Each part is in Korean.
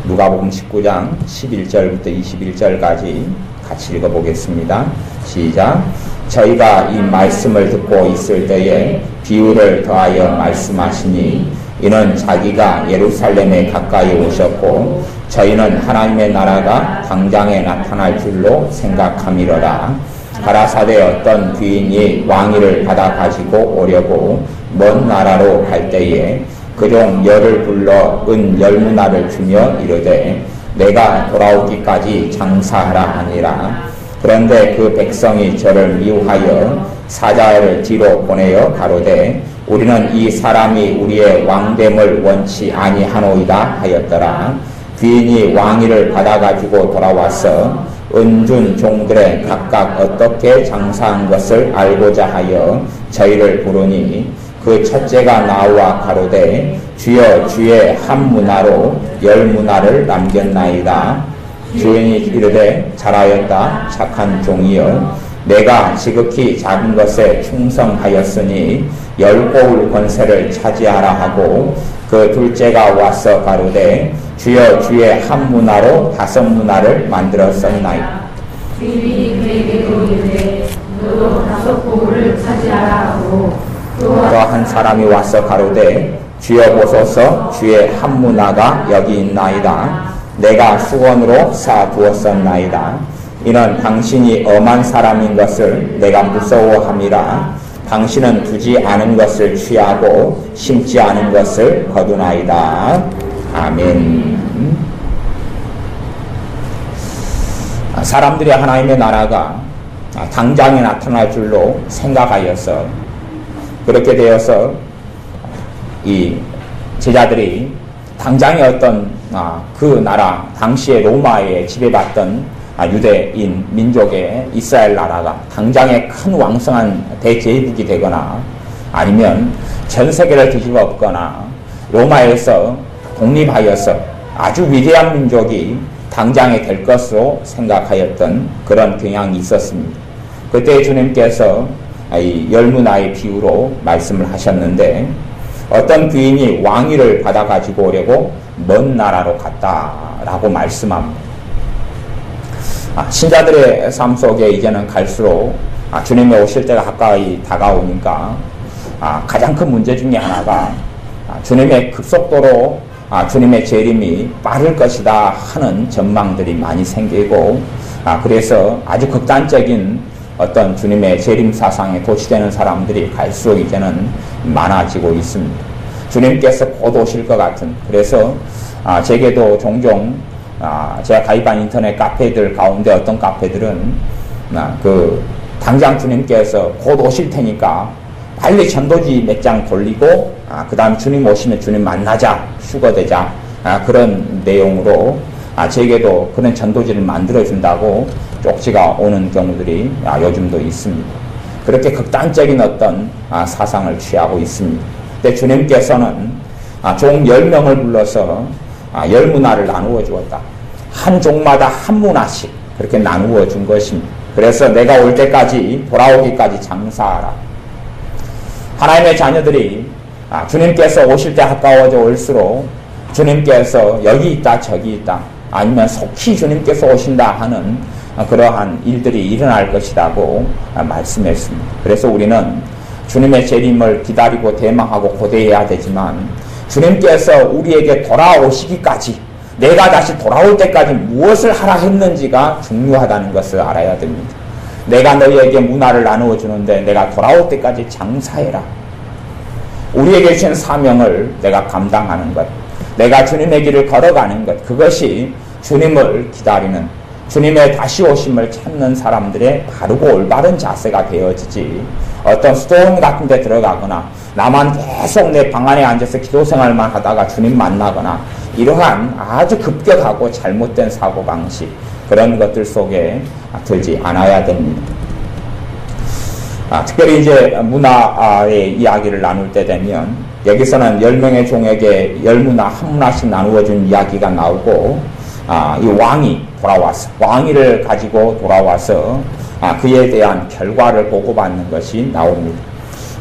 누가복음 19장 11절부터 21절까지 같이 읽어보겠습니다. 시작. 저희가 이 말씀을 듣고 있을 때에 비유를 더하여 말씀하시니 이는 자기가 예루살렘에 가까이 오셨고 저희는 하나님의 나라가 당장에 나타날 줄로 생각함이로라. 가라사대 어떤 귀인이 왕위를 받아 가지고 오려고 먼 나라로 갈 때에 그종 열을 불러 은 10문화를 주며 이르되 내가 돌아오기까지 장사하라 하니라. 그런데 그 백성이 저를 미워하여 사자를 뒤로 보내어 가로되 우리는 이 사람이 우리의 왕됨을 원치 아니하노이다 하였더라. 귀인이 왕위를 받아가지고 돌아와서 은준 종들의 각각 어떻게 장사한 것을 알고자 하여 저희를 부르니 그 첫째가 나와 가로되 주여 주의 한 문화로 10문화를 남겼나이다. 주인이 이르되 잘하였다 착한 종이여 내가 지극히 작은 것에 충성하였으니 10고울 권세를 차지하라 하고 그 둘째가 와서 가로되 주여 주의 한 문화로 5문화를 만들었었나이다. 주인이 그에게 이르되 너도 5고울을 차지하라 하고 또 한 사람이 와서 가로되 주여 보소서 주의 한 문화가 여기 있나이다. 내가 수건으로 쌓아두었었나이다. 이는 당신이 엄한 사람인 것을 내가 무서워함이라. 당신은 두지 않은 것을 취하고 심지 않은 것을 거두나이다. 아멘. 사람들이 하나님의 나라가 당장에 나타날 줄로 생각하여서 그렇게 되어서 이 제자들이 당장에 어떤 그 나라 당시에 로마에 지배받던 유대인 민족의 이스라엘 나라가 당장에 큰 왕성한 대제국이 되거나 아니면 전 세계를 뒤집어 엎거나 로마에서 독립하여서 아주 위대한 민족이 당장에 될 것으로 생각하였던 그런 경향이 있었습니다. 그때 주님께서 이 10문화의 비유로 말씀을 하셨는데 어떤 귀인이 왕위를 받아 가지고 오려고 먼 나라로 갔다라고 말씀합니다. 신자들의 삶 속에 이제는 갈수록 주님이 오실 때가 가까이 다가오니까 가장 큰 문제 중에 하나가 주님의 급속도로 주님의 재림이 빠를 것이다 하는 전망들이 많이 생기고 그래서 아주 극단적인 어떤 주님의 재림 사상에 도취되는 사람들이 갈수록 이제는 많아지고 있습니다. 주님께서 곧 오실 것 같은 그래서 제게도 종종 제가 가입한 인터넷 카페들 가운데 어떤 카페들은 당장 주님께서 곧 오실 테니까 빨리 전도지 몇 장 돌리고 그 다음 주님 오시면 주님 만나자 휴거되자 그런 내용으로 제게도 그런 전도지를 만들어준다고 쪽지가 오는 경우들이 요즘도 있습니다. 그렇게 극단적인 어떤 사상을 취하고 있습니다. 근데 주님께서는 종 10명을 불러서 10문화를 나누어 주었다. 한 종마다 한 문화씩 그렇게 나누어 준 것입니다. 그래서 내가 올 때까지 돌아오기까지 장사하라. 하나님의 자녀들이 주님께서 오실 때 가까워져 올수록 주님께서 여기 있다 저기 있다 아니면 속히 주님께서 오신다 하는 그러한 일들이 일어날 것이라고 말씀했습니다. 그래서 우리는 주님의 재림을 기다리고 대망하고 고대해야 되지만 주님께서 우리에게 돌아오시기까지 내가 다시 돌아올 때까지 무엇을 하라 했는지가 중요하다는 것을 알아야 됩니다. 내가 너희에게 문화를 나누어 주는데 내가 돌아올 때까지 장사해라. 우리에게 주신 사명을 내가 감당하는 것, 내가 주님의 길을 걸어가는 것, 그것이 주님을 기다리는 주님의 다시 오심을 찾는 사람들의 바르고 올바른 자세가 되어지지 어떤 수도원 같은 데 들어가거나 나만 계속 내 방 안에 앉아서 기도 생활만 하다가 주님 만나거나 이러한 아주 급격하고 잘못된 사고방식 그런 것들 속에 들지 않아야 됩니다. 특별히 이제 문화의 이야기를 나눌 때 되면 여기서는 10명의 종에게 10문화 한 문화씩 나누어 준 이야기가 나오고 이 왕이 돌아와서 왕위를 가지고 돌아와서 그에 대한 결과를 보고받는 것이 나옵니다.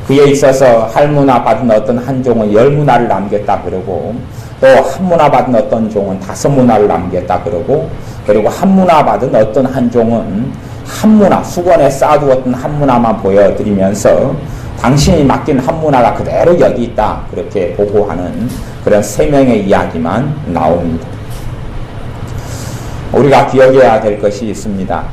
그에 있어서 할문화 받은 어떤 한 종은 10문화를 남겼다 그러고 또 한 문화 받은 어떤 종은 5문화를 남겼다 그러고, 그리고 한 문화 받은 어떤 한 종은 한 문화, 수건에 쌓아두었던 한 문화만 보여드리면서 당신이 맡긴 한 문화가 그대로 여기 있다, 그렇게 보고하는 그런 3명의 이야기만 나옵니다. 우리가 기억해야 될 것이 있습니다.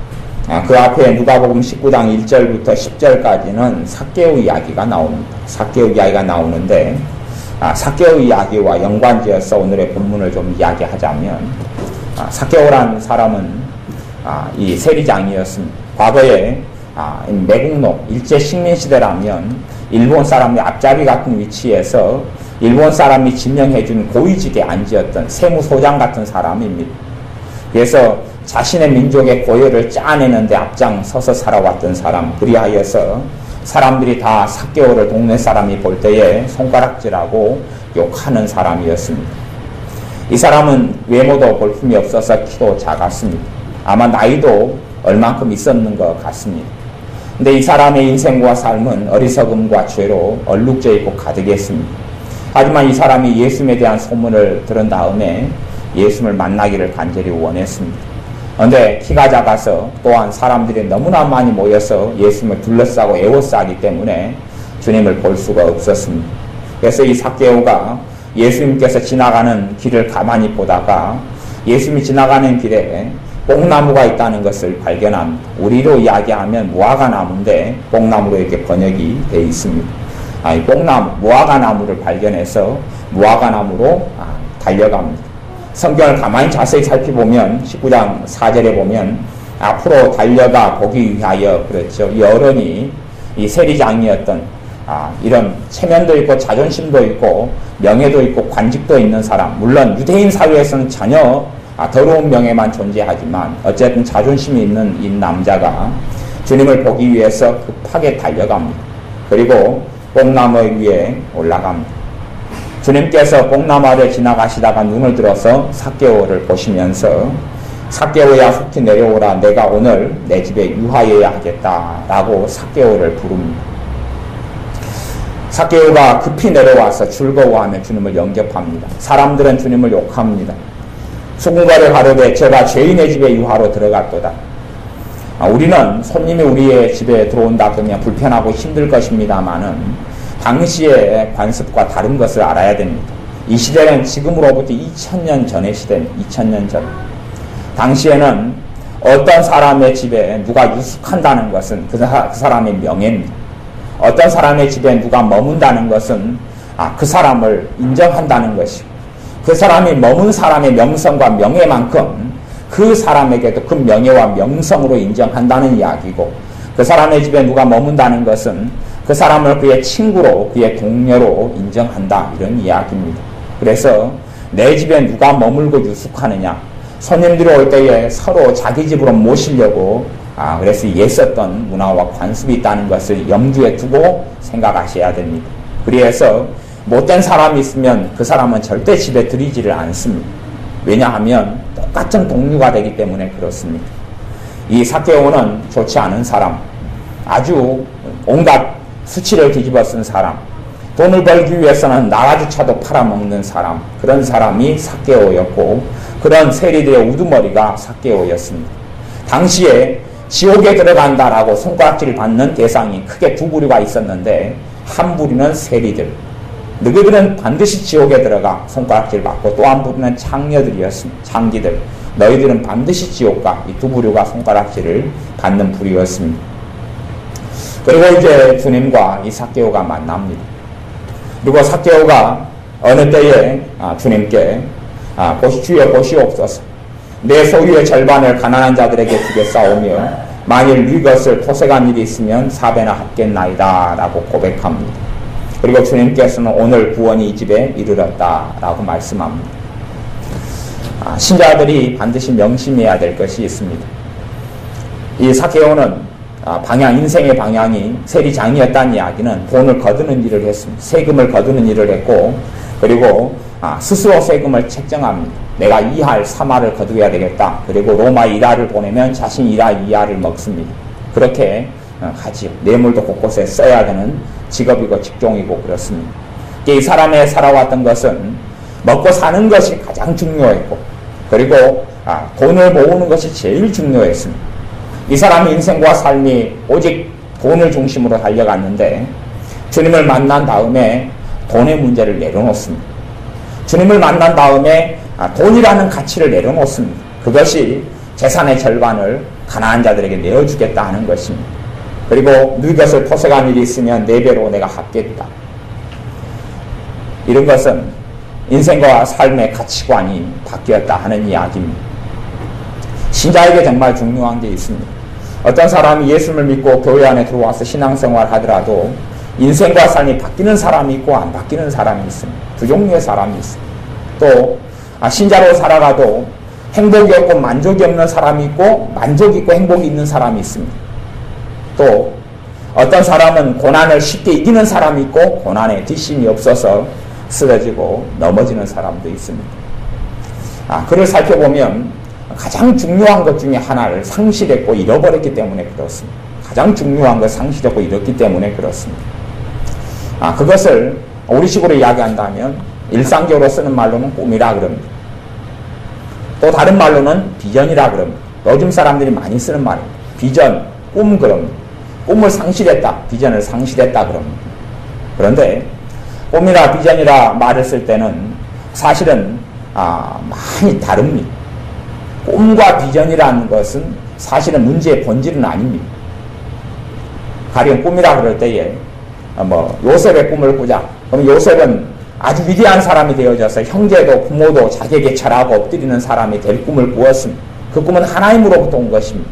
그 앞에 누가복음 19장 1절부터 10절까지는 삭개오 이야기가 나옵니다. 삭개오 이야기가 나오는데, 삭개오 이야기와 연관지어서 오늘의 본문을 좀 이야기하자면, 삭개오라는 사람은 이 세리장이었습니다. 과거에 매국노 일제 식민시대라면 일본 사람의 앞잡이 같은 위치에서 일본 사람이 지명해준 고위직에 앉았던 세무소장 같은 사람입니다. 그래서 자신의 민족의 고열을 짜내는데 앞장서서 살아왔던 사람, 그리하여서 사람들이 다 삭개오를 동네 사람이 볼 때에 손가락질하고 욕하는 사람이었습니다. 이 사람은 외모도 볼품이 없어서 키도 작았습니다. 아마 나이도 얼만큼 있었는 것 같습니다. 근데 이 사람의 인생과 삶은 어리석음과 죄로 얼룩져 있고 가득했습니다. 하지만 이 사람이 예수님에 대한 소문을 들은 다음에 예수님을 만나기를 간절히 원했습니다. 그런데 키가 작아서 또한 사람들이 너무나 많이 모여서 예수님을 둘러싸고 에워싸기 때문에 주님을 볼 수가 없었습니다. 그래서 이 삭개오가 예수님께서 지나가는 길을 가만히 보다가 예수님이 지나가는 길에 뽕나무가 있다는 것을 발견합니다. 우리로 이야기하면 무화과나무인데 뽕나무로 이렇게 번역이 되어 있습니다. 이 뽕나무, 무화과나무를 발견해서 무화과나무로 달려갑니다. 성경을 가만히 자세히 살펴보면 19장 4절에 보면 앞으로 달려가 보기 위하여, 그렇죠. 이 어른이 이 세리장이었던 이런 체면도 있고 자존심도 있고 명예도 있고 관직도 있는 사람, 물론 유대인 사회에서는 전혀 더러운 명예만 존재하지만 어쨌든 자존심이 있는 이 남자가 주님을 보기 위해서 급하게 달려갑니다. 그리고 뽕나무 위에 올라갑니다. 주님께서 뽕나무 아래 지나가시다가 눈을 들어서 삭개오를 보시면서 삭개오야 속히 내려오라, 내가 오늘 내 집에 유하여야 하겠다라고 삭개오를 부릅니다. 삭개오가 급히 내려와서 즐거워하며 주님을 영접합니다. 사람들은 주님을 욕합니다. 수군거를 가로되 제가 죄인의 집에 유하로 들어갔도다. 우리는 손님이 우리의 집에 들어온다 그러면 불편하고 힘들 것입니다마는 당시의 관습과 다른 것을 알아야 됩니다. 이 시대는 지금으로부터 2000년 전의 시대입니다. 2000년 전. 당시에는 어떤 사람의 집에 누가 유숙한다는 것은 그 사람의 명예입니다. 어떤 사람의 집에 누가 머문다는 것은 그 사람을 인정한다는 것이고, 그 사람이 머문 사람의 명성과 명예만큼 그 사람에게도 그 명예와 명성으로 인정한다는 이야기고, 그 사람의 집에 누가 머문다는 것은 그 사람을 그의 친구로, 그의 동료로 인정한다, 이런 이야기입니다. 그래서 내 집에 누가 머물고 유숙하느냐, 손님들이 올 때에 서로 자기 집으로 모시려고 그래서 애썼던 문화와 관습이 있다는 것을 염두에 두고 생각하셔야 됩니다. 그래서 못된 사람이 있으면 그 사람은 절대 집에 들이지를 않습니다. 왜냐하면 똑같은 동료가 되기 때문에 그렇습니다. 이 삭개오는 좋지 않은 사람, 아주 온갖 수치를 뒤집어 쓴 사람, 돈을 벌기 위해서는 나라조차도 팔아먹는 사람, 그런 사람이 삭개오였고, 그런 세리들의 우두머리가 삭개오였습니다. 당시에 지옥에 들어간다라고 손가락질을 받는 대상이 크게 두 부류가 있었는데, 한 부류는 세리들, 너희들은 반드시 지옥에 들어가 손가락질 받고, 또 한 부류는 창녀들이었습니다. 창기들, 너희들은 반드시 지옥 가. 이 두 부류가 손가락질을 받는 부류였습니다. 그리고 이제 주님과 이 삭개오가 만납니다. 그리고 삭개오가 어느 때에 주님께 주여 보시옵소서, 내 소유의 절반을 가난한 자들에게 주겠사오며 만일 네 것을 토색한 일이 있으면 4배나 합겠나이다 라고 고백합니다. 그리고 주님께서는 오늘 구원이 이 집에 이르렀다 라고 말씀합니다. 신자들이 반드시 명심해야 될 것이 있습니다. 이 삭개오는 인생의 방향이 세리장이었다는 이야기는 돈을 거두는 일을 했습니다. 세금을 거두는 일을 했고, 그리고 스스로 세금을 책정합니다. 내가 2할, 3할을 거두어야 되겠다. 그리고 로마 1할을 보내면 자신 1할, 2할을 먹습니다. 그렇게 하지요. 뇌물도 곳곳에 써야 되는 직업이고 직종이고 그렇습니다. 이 사람의 살아왔던 것은 먹고 사는 것이 가장 중요했고, 그리고 돈을 모으는 것이 제일 중요했습니다. 이 사람의 인생과 삶이 오직 돈을 중심으로 달려갔는데 주님을 만난 다음에 돈의 문제를 내려놓습니다. 주님을 만난 다음에 돈이라는 가치를 내려놓습니다. 그것이 재산의 절반을 가난한 자들에게 내어주겠다 하는 것입니다. 그리고 네 것을 포석한 일이 있으면 4배로 내가 갚겠다. 이런 것은 인생과 삶의 가치관이 바뀌었다 하는 이야기입니다. 신자에게 정말 중요한 게 있습니다. 어떤 사람이 예수를 믿고 교회 안에 들어와서 신앙생활을 하더라도 인생과 삶이 바뀌는 사람이 있고 안 바뀌는 사람이 있습니다. 두 종류의 사람이 있습니다. 또 신자로 살아가도 행복이 없고 만족이 없는 사람이 있고 만족이 있고 행복이 있는 사람이 있습니다. 또 어떤 사람은 고난을 쉽게 이기는 사람이 있고 고난에 뒷심이 없어서 쓰러지고 넘어지는 사람도 있습니다. 그를 살펴보면 가장 중요한 것 중에 하나를 상실했고 잃어버렸기 때문에 그렇습니다. 가장 중요한 걸 상실했고 잃었기 때문에 그렇습니다. 그것을 우리식으로 이야기한다면 일상적으로 쓰는 말로는 꿈이라 그럽니다. 또 다른 말로는 비전이라 그럽니다. 요즘 사람들이 많이 쓰는 말입니다. 비전, 꿈 그럽니다. 꿈을 상실했다, 비전을 상실했다 그럽니다. 그런데 꿈이라 비전이라 말을 쓸 때는 사실은 많이 다릅니다. 꿈과 비전이라는 것은 사실은 문제의 본질은 아닙니다. 가령 꿈이라 그럴 때에 요셉의 꿈을 꾸자. 그럼 요셉은 아주 위대한 사람이 되어져서 형제도 부모도 자기에게 절하고 엎드리는 사람이 될 꿈을 꾸었습니다. 그 꿈은 하나님으로부터 온 것입니다.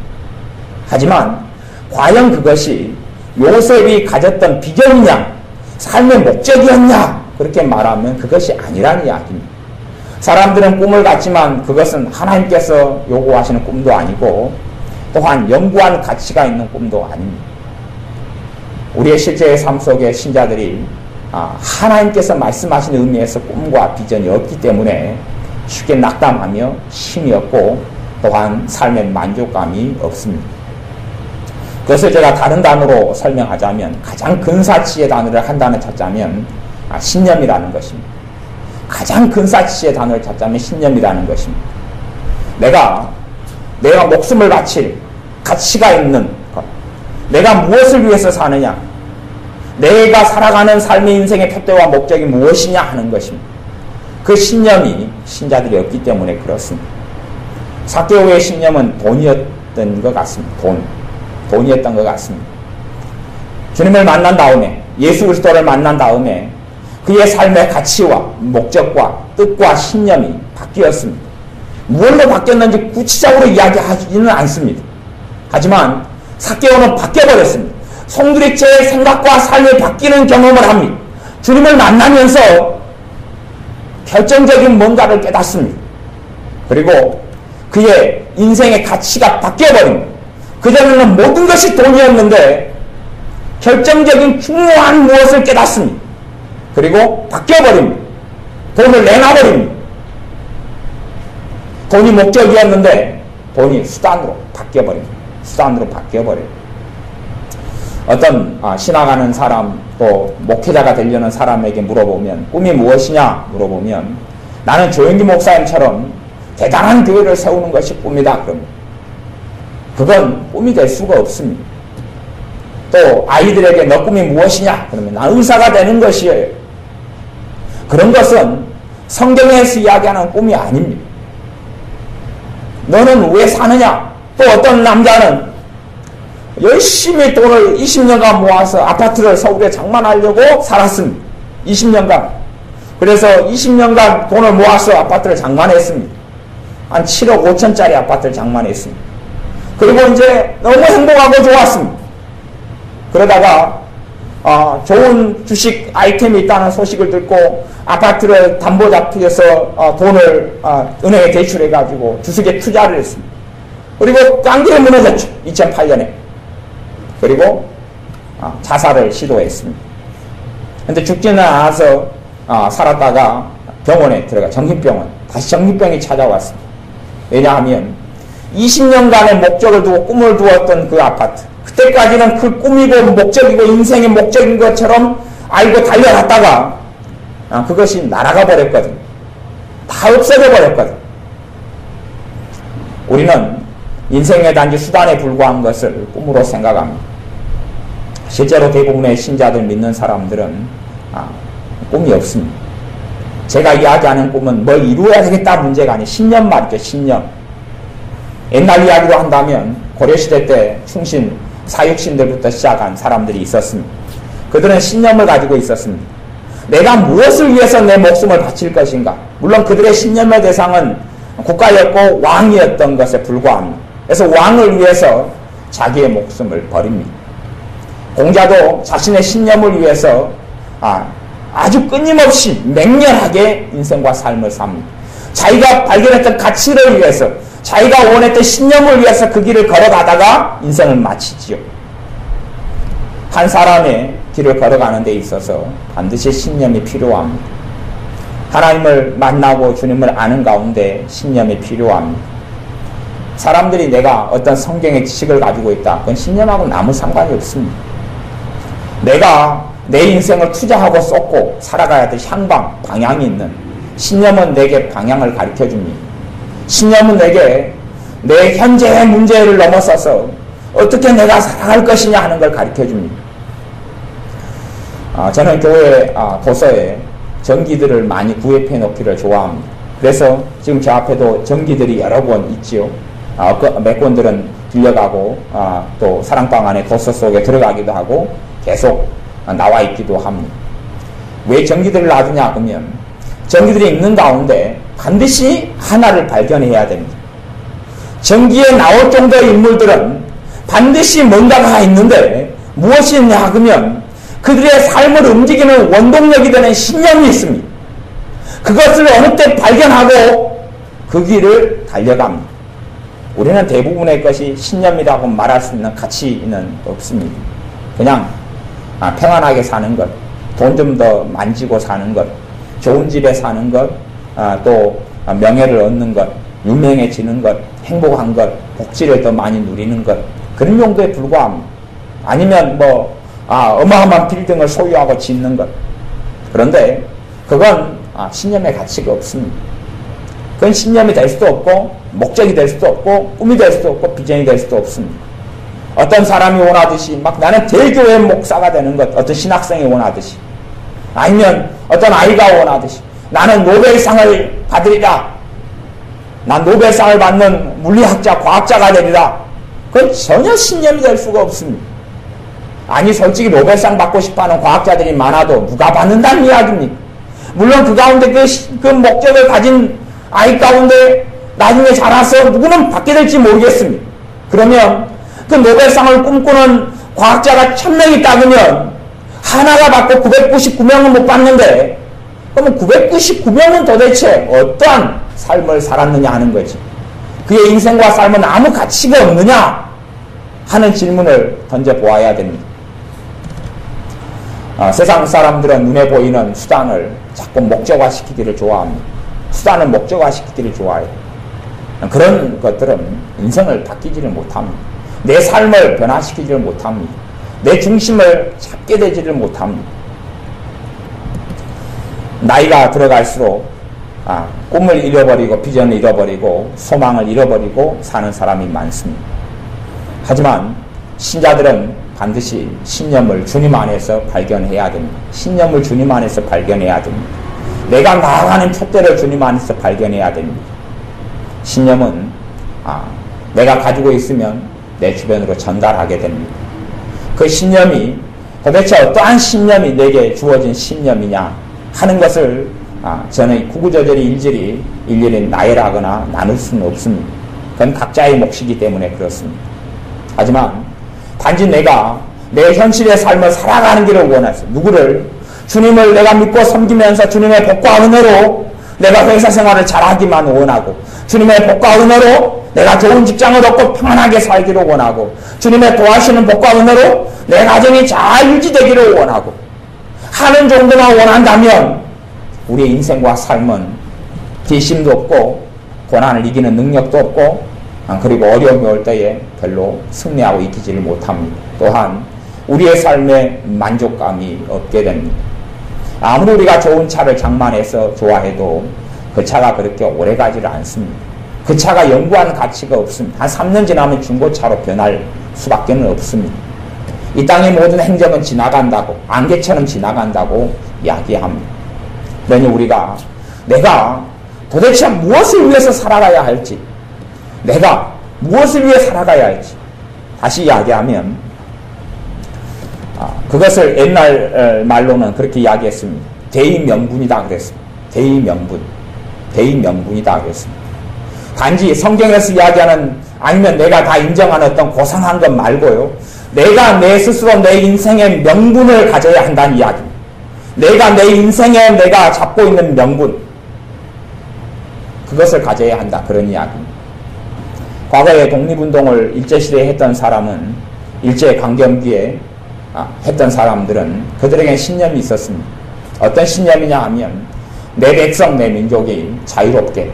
하지만 과연 그것이 요셉이 가졌던 비전이냐 삶의 목적이었냐 그렇게 말하면 그것이 아니라는 이야기입니다. 사람들은 꿈을 갖지만 그것은 하나님께서 요구하시는 꿈도 아니고 또한 영구한 가치가 있는 꿈도 아닙니다. 우리의 실제의 삶 속에 신자들이 하나님께서 말씀하시는 의미에서 꿈과 비전이 없기 때문에 쉽게 낙담하며 힘이 없고 또한 삶의 만족감이 없습니다. 그것을 제가 다른 단어로 설명하자면 가장 근사치의 단어를 한 단어 찾자면 신념이라는 것입니다. 가장 근사치의 단어를 찾자면 신념이라는 것입니다. 내가 목숨을 바칠 가치가 있는 것, 내가 무엇을 위해서 사느냐, 내가 살아가는 삶의 인생의 표대와 목적이 무엇이냐 하는 것입니다. 그 신념이 신자들이 없기 때문에 그렇습니다. 삭개오의 신념은 돈이었던 것 같습니다. 돈이었던 것 같습니다. 주님을 만난 다음에, 예수 그리스도를 만난 다음에 그의 삶의 가치와 목적과 뜻과 신념이 바뀌었습니다. 무엇로 바뀌었는지 구체적으로 이야기하지는 않습니다. 하지만 삭개오는 바뀌어버렸습니다. 송두리째의 생각과 삶이 바뀌는 경험을 합니다. 주님을 만나면서 결정적인 뭔가를 깨닫습니다. 그리고 그의 인생의 가치가 바뀌어버립니다. 그전에는 모든 것이 돈이었는데 결정적인 중요한 무엇을 깨닫습니다. 그리고 바뀌어버립니다. 돈을 내놔버립니다. 돈이 목적이었는데 돈이 수단으로 바뀌어버립니다. 수단으로 바뀌어버려요. 어떤 신앙하는 사람 또 목회자가 되려는 사람에게 물어보면 꿈이 무엇이냐 물어보면 나는 조영기 목사님처럼 대단한 교회를 세우는 것이 꿈이다 그럽니다. 그건 꿈이 될 수가 없습니다. 또 아이들에게 너 꿈이 무엇이냐 그러면 나 의사가 되는 것이에요. 그런 것은 성경에서 이야기하는 꿈이 아닙니다. 너는 왜 사느냐? 또 어떤 남자는 열심히 돈을 20년간 모아서 아파트를 서울에 장만하려고 살았습니다. 20년간. 그래서 20년간 돈을 모아서 아파트를 장만했습니다. 한 7억 5천짜리 아파트를 장만했습니다. 그리고 이제 너무 행복하고 좋았습니다. 그러다가 좋은 주식 아이템이 있다는 소식을 듣고 아파트를 담보 잡혀서 돈을 은행에 대출해가지고 주식에 투자를 했습니다. 그리고 깡기에 무너졌죠. 2008년에. 그리고 자살을 시도했습니다. 근데 죽지는 않아서 살았다가 병원에 들어가 정신병원. 다시 정신병이 찾아왔습니다. 왜냐하면 20년간의 목적을 두고 꿈을 두었던 그 아파트. 그때까지는 그 꿈이고 목적이고 인생의 목적인 것처럼 알고 달려갔다가 그것이 날아가 버렸거든요. 다 없어져 버렸거든. 우리는 인생의 단지 수단에 불과한 것을 꿈으로 생각합니다. 실제로 대부분의 신자들 믿는 사람들은 꿈이 없습니다. 제가 이야기하는 꿈은 뭘 이루어야 되겠다 문제가 아니에요. 신념 말이죠. 신념. 옛날 이야기로 한다면 고려시대 때 충신, 사육신들부터 시작한 사람들이 있었습니다. 그들은 신념을 가지고 있었습니다. 내가 무엇을 위해서 내 목숨을 바칠 것인가. 물론 그들의 신념의 대상은 국가였고 왕이었던 것에 불과합니다. 그래서 왕을 위해서 자기의 목숨을 버립니다. 공자도 자신의 신념을 위해서 아주 끊임없이 맹렬하게 인생과 삶을 삽니다. 자기가 발견했던 가치를 위해서, 자기가 원했던 신념을 위해서 그 길을 걸어가다가 인생을 마치지요. 한 사람의 길을 걸어가는 데 있어서 반드시 신념이 필요합니다. 하나님을 만나고 주님을 아는 가운데 신념이 필요합니다. 사람들이 내가 어떤 성경의 지식을 가지고 있다. 그건 신념하고는 아무 상관이 없습니다. 내가 내 인생을 투자하고 쏟고 살아가야 될 향방, 방향이 있는 신념은 내게 방향을 가르쳐줍니다. 신념은 내게 내 현재의 문제를 넘어서서 어떻게 내가 살아갈 것이냐 하는 걸 가르쳐줍니다. 저는 교회 도서에 전기들을 많이 구입해 놓기를 좋아합니다. 그래서 지금 제 앞에도 전기들이 여러 권 있지요. 몇 권들은 빌려가고 또 사랑방 안에 도서 속에 들어가기도 하고 계속 나와 있기도 합니다. 왜 전기들을 놔두냐 그러면 전기들이 있는 가운데 반드시 하나를 발견해야 됩니다. 전기에 나올 정도의 인물들은 반드시 뭔가가 있는데 무엇이 있냐 그러면 그들의 삶을 움직이는 원동력이 되는 신념이 있습니다. 그것을 어느 때 발견하고 그 길을 달려갑니다. 우리는 대부분의 것이 신념이라고 말할 수 있는 가치는 없습니다. 그냥 평안하게 사는 것, 돈 좀 더 만지고 사는 것, 좋은 집에 사는 것, 또 명예를 얻는 것, 유명해지는 것, 행복한 것, 복지를 더 많이 누리는 것, 그런 용도에 불과합니다. 아니면 어마어마한 빌딩을 소유하고 짓는 것. 그런데 그건 신념의 가치가 없습니다. 그건 신념이 될 수도 없고 목적이 될 수도 없고 꿈이 될 수도 없고 비전이 될 수도 없습니다. 어떤 사람이 원하듯이 나는 대교회 목사가 되는 것, 어떤 신학생이 원하듯이, 아니면 어떤 아이가 원하듯이 나는 노벨상을 받으리라, 난 노벨상을 받는 물리학자, 과학자가 되리라. 그건 전혀 신념이 될 수가 없습니다. 아니 솔직히 노벨상 받고 싶어하는 과학자들이 많아도 누가 받는다는 이야기입니까? 물론 그 가운데 그 목적을 가진 아이 가운데 나중에 자라서 누구는 받게 될지 모르겠습니다. 그러면 그 노벨상을 꿈꾸는 과학자가 1000명이 있다 그러면 하나가 받고 999명은 못 받는데 그러면 999명은 도대체 어떠한 삶을 살았느냐 하는 거지. 그의 인생과 삶은 아무 가치가 없느냐 하는 질문을 던져보아야 됩니다. 세상 사람들은 눈에 보이는 수단을 자꾸 목적화시키기를 좋아합니다. 수단을 목적화시키기를 좋아해요. 그런 것들은 인생을 바뀌지를 못합니다. 내 삶을 변화시키지를 못합니다. 내 중심을 잡게 되지를 못합니다. 나이가 들어갈수록 꿈을 잃어버리고 비전을 잃어버리고 소망을 잃어버리고 사는 사람이 많습니다. 하지만 신자들은 반드시 신념을 주님 안에서 발견해야 됩니다. 신념을 주님 안에서 발견해야 됩니다. 내가 나아가는 촛대를 주님 안에서 발견해야 됩니다. 신념은 내가 가지고 있으면 내 주변으로 전달하게 됩니다. 그 신념이 도대체 어떠한 신념이 내게 주어진 신념이냐 하는 것을 저는 구구절절히 일일이 나열하거나 나눌 수는 없습니다. 그건 각자의 몫이기 때문에 그렇습니다. 하지만 단지 내가 내 현실의 삶을 살아가는 길을 원해서 누구를 주님을 내가 믿고 섬기면서 주님의 복과 은혜로 내가 회사 생활을 잘하기만 원하고 주님의 복과 은혜로 내가 좋은 직장을 얻고 평안하게 살기를 원하고 주님의 도와주시는 복과 은혜로 내 가정이 잘 유지되기를 원하고 하는 정도만 원한다면 우리의 인생과 삶은 뒷심도 없고 고난을 이기는 능력도 없고 그리고 어려움이 올 때에 별로 승리하고 이기지를 못합니다. 또한 우리의 삶에 만족감이 없게 됩니다. 아무리 우리가 좋은 차를 장만해서 좋아해도 그 차가 그렇게 오래 가지를 않습니다. 그 차가 연구한 가치가 없습니다. 한 3년 지나면 중고차로 변할 수밖에 없습니다. 이 땅의 모든 행정은 지나간다고, 안개처럼 지나간다고 이야기합니다. 그러니 우리가 내가 도대체 무엇을 위해서 살아가야 할지, 내가 무엇을 위해 살아가야 할지 다시 이야기하면 그것을 옛날 말로는 그렇게 이야기했습니다. 대의명분이다 그랬습니다. 대의명분이다 그랬습니다. 단지 성경에서 이야기하는 아니면 내가 다 인정하는 어떤 고상한 것 말고요. 내가 내 스스로 내 인생의 명분을 가져야 한다는 이야기입니다. 내가 내 인생에 내가 잡고 있는 명분, 그것을 가져야 한다. 그런 이야기입니다. 과거에 독립운동을 일제시대에 했던 사람은, 일제강점기에 했던 사람들은 그들에게 신념이 있었습니다. 어떤 신념이냐 하면 내 백성 내 민족이 자유롭게,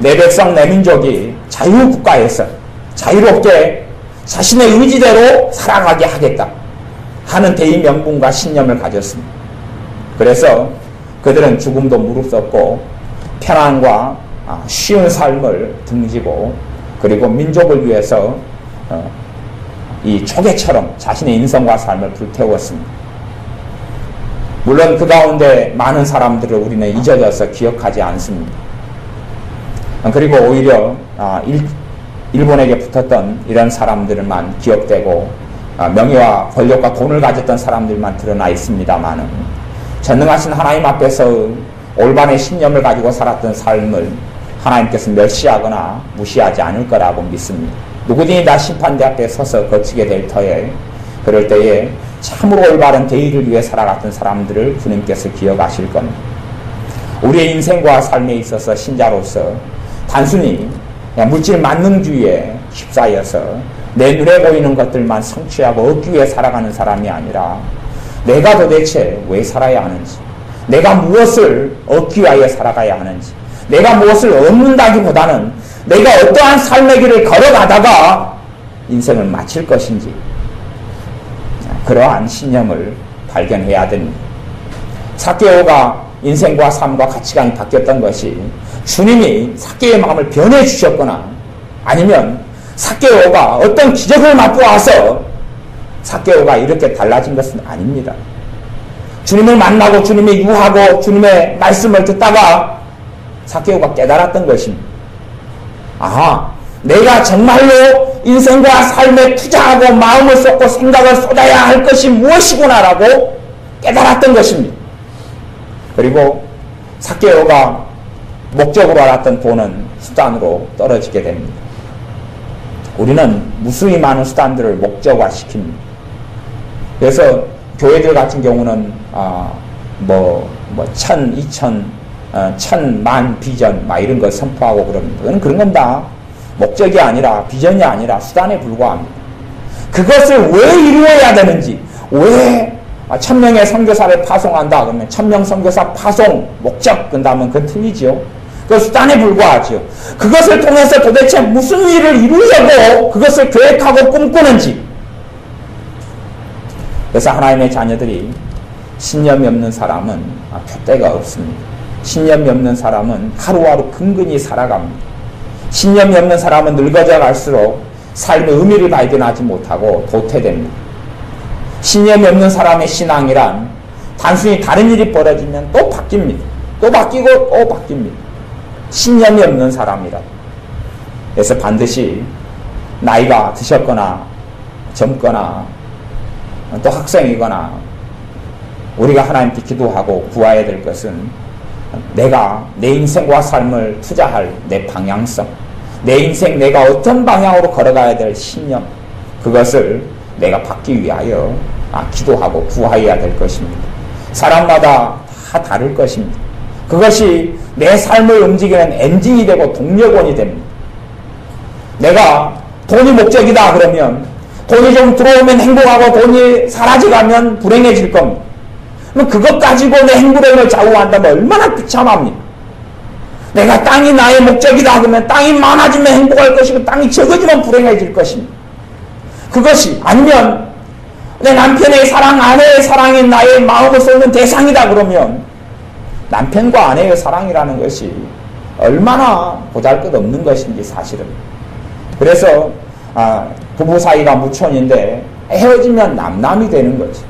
내 백성 내 민족이 자유국가에서 자유롭게 자신의 의지대로 살아가게 하겠다 하는 대의명분과 신념을 가졌습니다. 그래서 그들은 죽음도 무릅썼고 편안과 쉬운 삶을 등지고 그리고 민족을 위해서 이 초계처럼 자신의 인생과 삶을 불태웠습니다. 물론 그 가운데 많은 사람들을 우리는 잊어져서 기억하지 않습니다. 그리고 오히려 일본에게 붙었던 이런 사람들만 기억되고 명예와 권력과 돈을 가졌던 사람들만 드러나 있습니다만 전능하신 하나님 앞에서 올바른 신념을 가지고 살았던 삶을 하나님께서 멸시하거나 무시하지 않을 거라고 믿습니다. 누구든지 다 심판대 앞에 서서 거치게 될 터에 그럴 때에 참으로 올바른 대의를 위해 살아갔던 사람들을 주님께서 기억하실 겁니다. 우리의 인생과 삶에 있어서 신자로서 단순히 물질 만능주의에 휩싸여서 내 눈에 보이는 것들만 성취하고 얻기 위해 살아가는 사람이 아니라 내가 도대체 왜 살아야 하는지, 내가 무엇을 얻기 위하여 살아가야 하는지, 내가 무엇을 얻는다기보다는 내가 어떠한 삶의 길을 걸어가다가 인생을 마칠 것인지 그러한 신념을 발견해야 됩니다. 삭개오가 인생과 삶과 가치관이 바뀌었던 것이 주님이 삭개오의 마음을 변해주셨거나 아니면 삭개오가 어떤 기적을 맛보아서 삭개오가 이렇게 달라진 것은 아닙니다. 주님을 만나고 주님의 유하고 주님의 말씀을 듣다가 삭개오가 깨달았던 것입니다. 내가 정말로 인생과 삶에 투자하고 마음을 쏟고 생각을 쏟아야 할 것이 무엇이구나라고 깨달았던 것입니다. 그리고 삭개오가 목적으로 알았던 돈은 수단으로 떨어지게 됩니다. 우리는 무수히 많은 수단들을 목적화시킵니다. 그래서 교회들 같은 경우는 1000, 2000, 1000만 비전 이런 걸 선포하고 그럽니다. 그런 건 다 목적이 아니라 비전이 아니라 수단에 불과합니다. 그것을 왜 이루어야 되는지, 왜 1000명의 선교사를 파송한다 그러면 1000명 선교사 파송 목적 끈다면 그건 틀리죠. 그 수단에 불과하죠. 그것을 통해서 도대체 무슨 일을 이루려고 그것을 계획하고 꿈꾸는지. 그래서 하나님의 자녀들이 신념이 없는 사람은 표대가 없습니다. 신념이 없는 사람은 하루하루 근근히 살아갑니다. 신념이 없는 사람은 늙어져 갈수록 삶의 의미를 발견하지 못하고 도태됩니다. 신념이 없는 사람의 신앙이란 단순히 다른 일이 벌어지면 또 바뀝니다. 또 바뀌고 또 바뀝니다. 신념이 없는 사람이라. 그래서 반드시 나이가 드셨거나 젊거나 또 학생이거나 우리가 하나님께 기도하고 구해야 될 것은 내가 내 인생과 삶을 투자할 내 방향성, 내 인생 내가 어떤 방향으로 걸어가야 될 신념, 그것을 내가 받기 위하여 기도하고 구하여야 될 것입니다. 사람마다 다 다를 것입니다. 그것이 내 삶을 움직이는 엔진이 되고 동력원이 됩니다. 내가 돈이 목적이다 그러면 돈이 좀 들어오면 행복하고 돈이 사라져가면 불행해질 겁니다. 그럼 그것 가지고 내 행복을 좌우한다면 얼마나 비참합니까? 내가 땅이 나의 목적이다 그러면 땅이 많아지면 행복할 것이고 땅이 적어지면 불행해질 것입니다. 그것이 아니면 내 남편의 사랑, 아내의 사랑이 나의 마음을 쏟는 대상이다 그러면 남편과 아내의 사랑이라는 것이 얼마나 보잘것없는 것인지 사실은. 그래서 부부 사이가 무촌인데 헤어지면 남남이 되는 거지.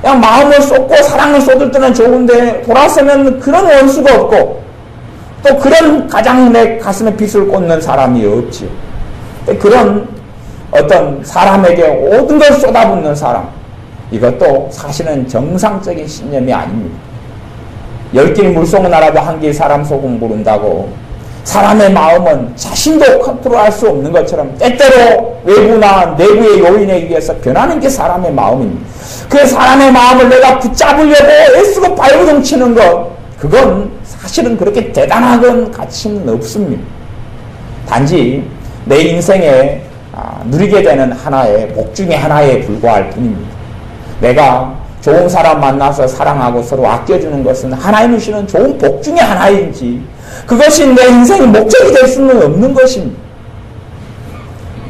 그냥 마음을 쏟고 사랑을 쏟을 때는 좋은데 돌아서면 그런 원수가 없고 또 그런 가장 내 가슴에 빗을 꽂는 사람이 없지. 그런 어떤 사람에게 모든 걸 쏟아붓는 사람, 이것도 사실은 정상적인 신념이 아닙니다. 10길 물속은 알아도 한 길 사람 속은 모른다고, 사람의 마음은 자신도 컨트롤할 수 없는 것처럼 때때로 외부나 내부의 요인에 의해서 변하는 게 사람의 마음입니다. 그 사람의 마음을 내가 붙잡으려고 애쓰고 발버둥 치는 것, 그건 사실은 그렇게 대단한 가치는 없습니다. 단지 내 인생에 누리게 되는 하나의 복 중에 하나에 불과할 뿐입니다. 내가 좋은 사람 만나서 사랑하고 서로 아껴주는 것은 하나님이 주시는 좋은 복 중에 하나인지, 그것이 내 인생의 목적이 될 수는 없는 것입니다.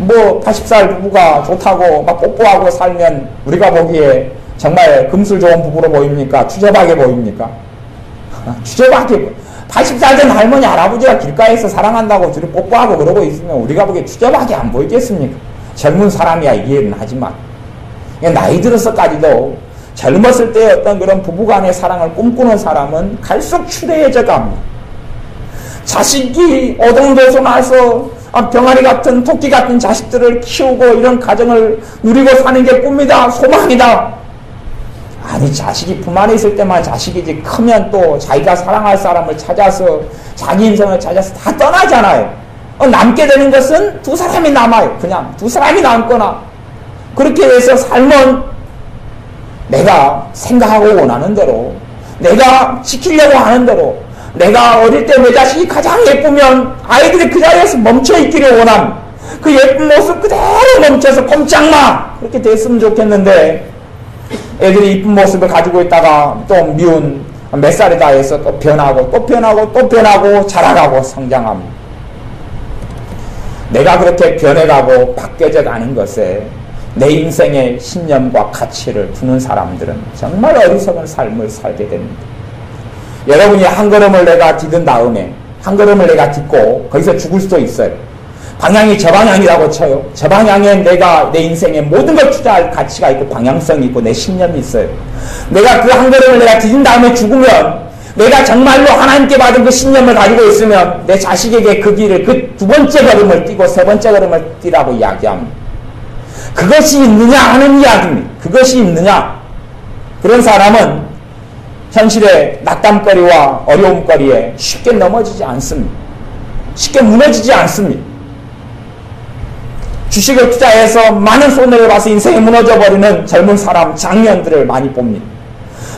80살 부부가 좋다고 막 뽀뽀하고 살면 우리가 보기에 정말 금술 좋은 부부로 보입니까? 추접하게 보입니까? 추접하게 80살 된 할머니 할아버지가 길가에서 사랑한다고 둘이 뽀뽀하고 그러고 있으면 우리가 보기에 추접하게 안 보이겠습니까? 젊은 사람이야 이해는 하지만 나이 들어서까지도 젊었을 때 어떤 그런 부부간의 사랑을 꿈꾸는 사람은 갈수록 추레해져 갑니다. 자식이 오동도손해서 병아리 같은 토끼 같은 자식들을 키우고 이런 가정을 누리고 사는 게 꿈이다, 소망이다. 아니, 자식이 품 안에 있을 때만 자식이지, 크면 또 자기가 사랑할 사람을 찾아서 자기 인생을 찾아서 다 떠나잖아요. 남게 되는 것은 두 사람이 남아요. 그냥 두 사람이 남거나. 그렇게 해서 삶은 내가 생각하고 원하는 대로, 내가 지키려고 하는 대로, 내가 어릴 때 내 자식이 가장 예쁘면 아이들이 그 자리에서 멈춰있기를 원함. 그 예쁜 모습 그대로 멈춰서 꼼짝마! 그렇게 됐으면 좋겠는데, 애들이 이쁜 모습을 가지고 있다가 또 미운 몇 살이다 해서 또 변하고 또 변하고 또 변하고 자라가고 성장합니다. 내가 그렇게 변해가고 바뀌어져 가는 것에 내 인생의 신념과 가치를 두는 사람들은 정말 어리석은 삶을 살게 됩니다. 여러분이 한 걸음을 내가 디딘 다음에 한 걸음을 내가 딛고 거기서 죽을 수도 있어요. 방향이 저 방향이라고 쳐요. 저 방향에 내가 내 인생의 모든 걸 투자할 가치가 있고 방향성이 있고 내 신념이 있어요. 내가 그 한 걸음을 내가 디딘 다음에 죽으면 내가 정말로 하나님께 받은 그 신념을 가지고 있으면 내 자식에게 그 길을, 그 두 번째 걸음을 뛰고 세 번째 걸음을 뛰라고 이야기합니다. 그것이 있느냐 하는 이야기입니다. 그것이 있느냐. 그런 사람은 현실의 낙담거리와 어려움거리에 쉽게 넘어지지 않습니다. 쉽게 무너지지 않습니다. 주식을 투자해서 많은 손해를 봐서 인생이 무너져버리는 젊은 사람, 장년들을 많이 봅니다.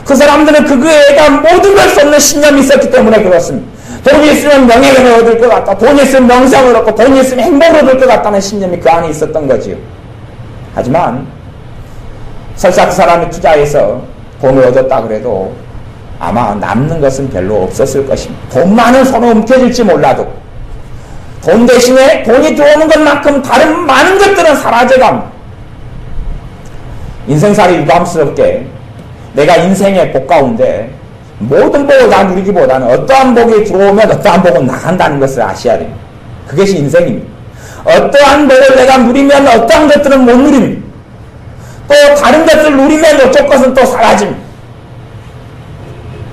그 사람들은 그거에다 모든 걸 쏟는 신념이 있었기 때문에 그렇습니다. 돈이 있으면 명예를 얻을 것 같다. 돈이 있으면 명성을 얻고 돈이 있으면 행복을 얻을 것 같다는 신념이 그 안에 있었던 거지요. 하지만 설사 그 사람이 투자해서 돈을 얻었다 그래도 아마 남는 것은 별로 없었을 것입니다. 돈만은 손에 움켜질지 몰라도 돈 대신에 돈이 들어오는 것만큼 다른 많은 것들은 사라져갑니다. 인생살이 유감스럽게 내가 인생의 복 가운데 모든 복을 다 누리기보다는 어떠한 복이 들어오면 어떠한 복은 나간다는 것을 아셔야 됩니다. 그것이 인생입니다. 어떠한 복을 내가 누리면 어떠한 것들은 못 누립니다. 또 다른 것을 누리면 어쩔 것은 또 사라집니다.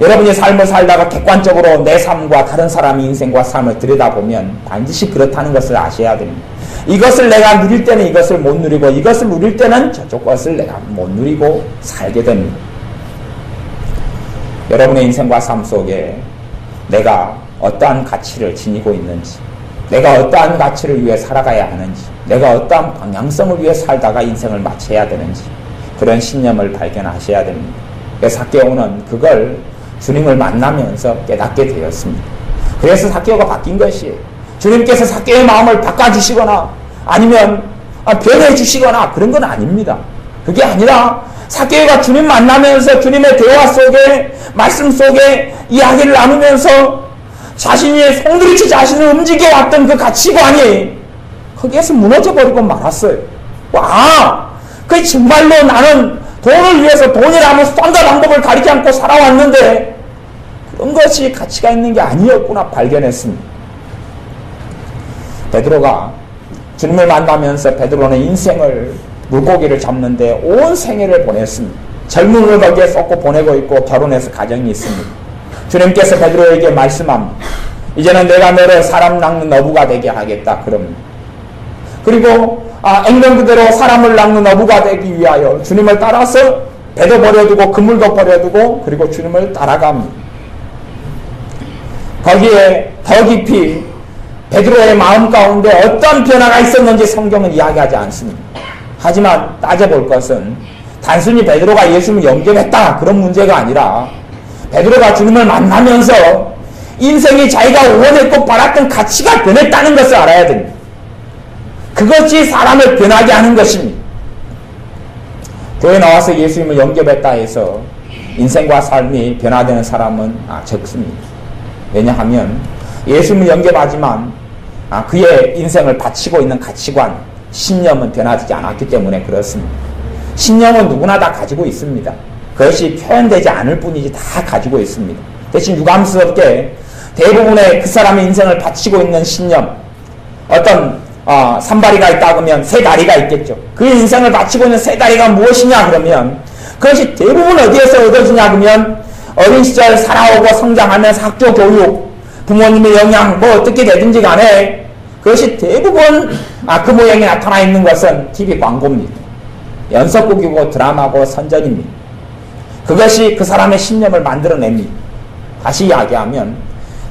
여러분이 삶을 살다가 객관적으로 내 삶과 다른 사람의 인생과 삶을 들여다보면 반드시 그렇다는 것을 아셔야 됩니다. 이것을 내가 누릴 때는 이것을 못 누리고 이것을 누릴 때는 저쪽 것을 내가 못 누리고 살게 됩니다. 여러분의 인생과 삶 속에 내가 어떠한 가치를 지니고 있는지, 내가 어떠한 가치를 위해 살아가야 하는지, 내가 어떠한 방향성을 위해 살다가 인생을 마쳐야 되는지 그런 신념을 발견하셔야 됩니다. 삭개오는 그걸 주님을 만나면서 깨닫게 되었습니다. 그래서 삭개오가 바뀐 것이에요. 주님께서 삭개오의 마음을 바꿔주시거나 아니면 변해주시거나 그런 건 아닙니다. 그게 아니라 삭개오가 주님 만나면서 주님의 대화 속에 말씀 속에 이야기를 나누면서 자신이 송두리째 자신을 움직여왔던 그 가치관이 거기에서 무너져버리고 말았어요. 그게 정말로 나는 돈을 위해서 돈이라면 수단과 방법을 가리지 않고 살아왔는데 그런 것이 가치가 있는 게 아니었구나 발견했습니다. 베드로가 주님을 만나면서 베드로는 인생을 물고기를 잡는데 온 생애를 보냈습니다. 젊음을 거기에 쏟고 보내고 있고 결혼해서 가정이 있습니다. 주님께서 베드로에게 말씀합니다. 이제는 내가 너를 사람 낚는 어부가 되게 하겠다. 그럽니다. 그리고 액면 그대로 사람을 낚는 어부가 되기 위하여 주님을 따라서 배도 버려두고 그물도 버려두고 그리고 주님을 따라갑니다. 거기에 더 깊이 베드로의 마음 가운데 어떤 변화가 있었는지 성경은 이야기하지 않습니다. 하지만 따져볼 것은 단순히 베드로가 예수님을 영접했다 그런 문제가 아니라 베드로가 주님을 만나면서 인생이 자기가 원했고 바랐던 가치가 변했다는 것을 알아야 됩니다. 그것이 사람을 변하게 하는 것입니다. 교회 나와서 예수님을 영접했다 해서 인생과 삶이 변화되는 사람은 적습니다. 왜냐하면 예수님을 영접하지만 그의 인생을 바치고 있는 가치관, 신념은 변화되지 않았기 때문에 그렇습니다. 신념은 누구나 다 가지고 있습니다. 그것이 표현되지 않을 뿐이지 다 가지고 있습니다. 대신 유감스럽게 대부분의 그 사람의 인생을 바치고 있는 신념, 어떤 산다리가 있다 그러면 세 다리가 있겠죠. 그 인생을 바치고 있는 세 다리가 무엇이냐 그러면 그것이 대부분 어디에서 얻어지냐 그러면 어린 시절 살아오고 성장하면서 학교 교육, 부모님의 영향 뭐 어떻게 되든지 간에 그것이 대부분 그 모양이 나타나 있는 것은 TV 광고입니다. 연속극이고 드라마고 선전입니다. 그것이 그 사람의 신념을 만들어냅니다. 다시 이야기하면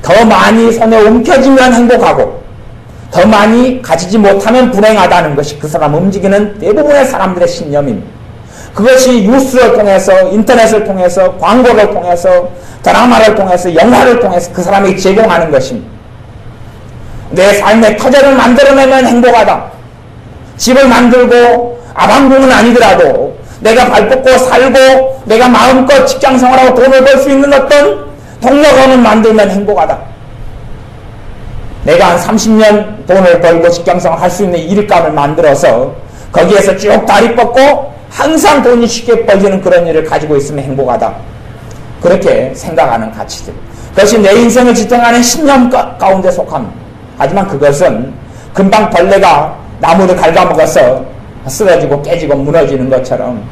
더 많이 손에 움켜쥐면 행복하고 더 많이 가지지 못하면 불행하다는 것이 그 사람 움직이는 대부분의 사람들의 신념입니다. 그것이 뉴스를 통해서 인터넷을 통해서 광고를 통해서 드라마를 통해서 영화를 통해서 그 사람에게 제공하는 것입니다. 내 삶의 터전을 만들어내면 행복하다. 집을 만들고 아방궁은 아니더라도 내가 발 뻗고 살고 내가 마음껏 직장생활하고 돈을 벌 수 있는 어떤 동력원을 만들면 행복하다. 내가 한 30년 돈을 벌고 직장생활 할 수 있는 일감을 만들어서 거기에서 쭉 다리 뻗고 항상 돈이 쉽게 벌리는 그런 일을 가지고 있으면 행복하다. 그렇게 생각하는 가치들. 그것이 내 인생을 지탱하는 신념 가운데 속합니다. 하지만 그것은 금방 벌레가 나무를 갉아먹어서 쓰러지고 깨지고 무너지는 것처럼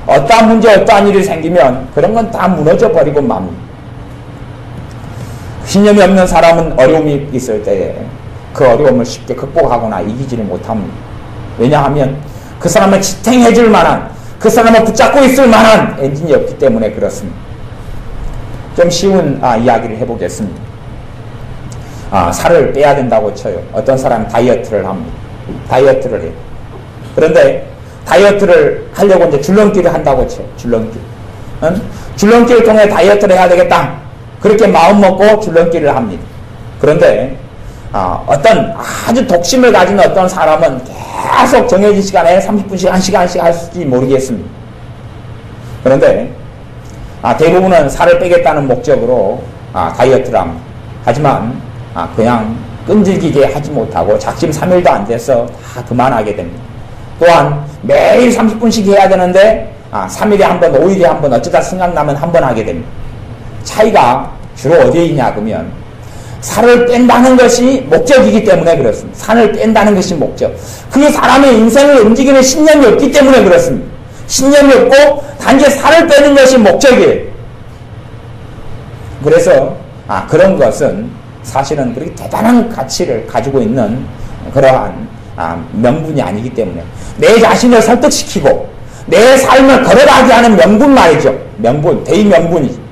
어떠한 문제 어떠한 일이 생기면 그런 건 다 무너져 버리고 맙니다. 신념이 없는 사람은 어려움이 있을 때에 그 어려움을 쉽게 극복하거나 이기지를 못합니다. 왜냐하면 그 사람을 지탱해 줄 만한, 그 사람을 붙잡고 있을 만한 엔진이 없기 때문에 그렇습니다. 좀 쉬운 이야기를 해보겠습니다. 살을 빼야 된다고 쳐요. 어떤 사람은 다이어트를 합니다. 다이어트를 해요. 그런데 다이어트를 하려고 이제 줄넘기를 한다고 쳐요. 줄넘기. 줄넘기를 통해 다이어트를 해야 되겠다. 그렇게 마음 먹고 줄넘기를 합니다. 그런데 어떤 아주 독심을 가진 어떤 사람은 계속 정해진 시간에 30분씩 1시간씩 할지 모르겠습니다. 그런데 대부분은 살을 빼겠다는 목적으로 다이어트를 합니다. 하지만 그냥 끈질기게 하지 못하고 작심 3일도 안 돼서 다 그만하게 됩니다. 또한 매일 30분씩 해야 되는데 3일에 한 번, 5일에 한 번 어쩌다 생각나면 한 번 하게 됩니다. 차이가 주로 어디에 있냐 그러면 살을 뺀다는 것이 목적이기 때문에 그렇습니다. 살을 뺀다는 것이 목적. 그 사람의 인생을 움직이는 신념이 없기 때문에 그렇습니다. 신념이 없고 단지 살을 빼는 것이 목적이에요. 그래서 그런 것은 사실은 그렇게 대단한 가치를 가지고 있는 그러한 명분이 아니기 때문에 내 자신을 설득시키고 내 삶을 걸어가게 하는 명분 말이죠. 명분, 대의명분이죠.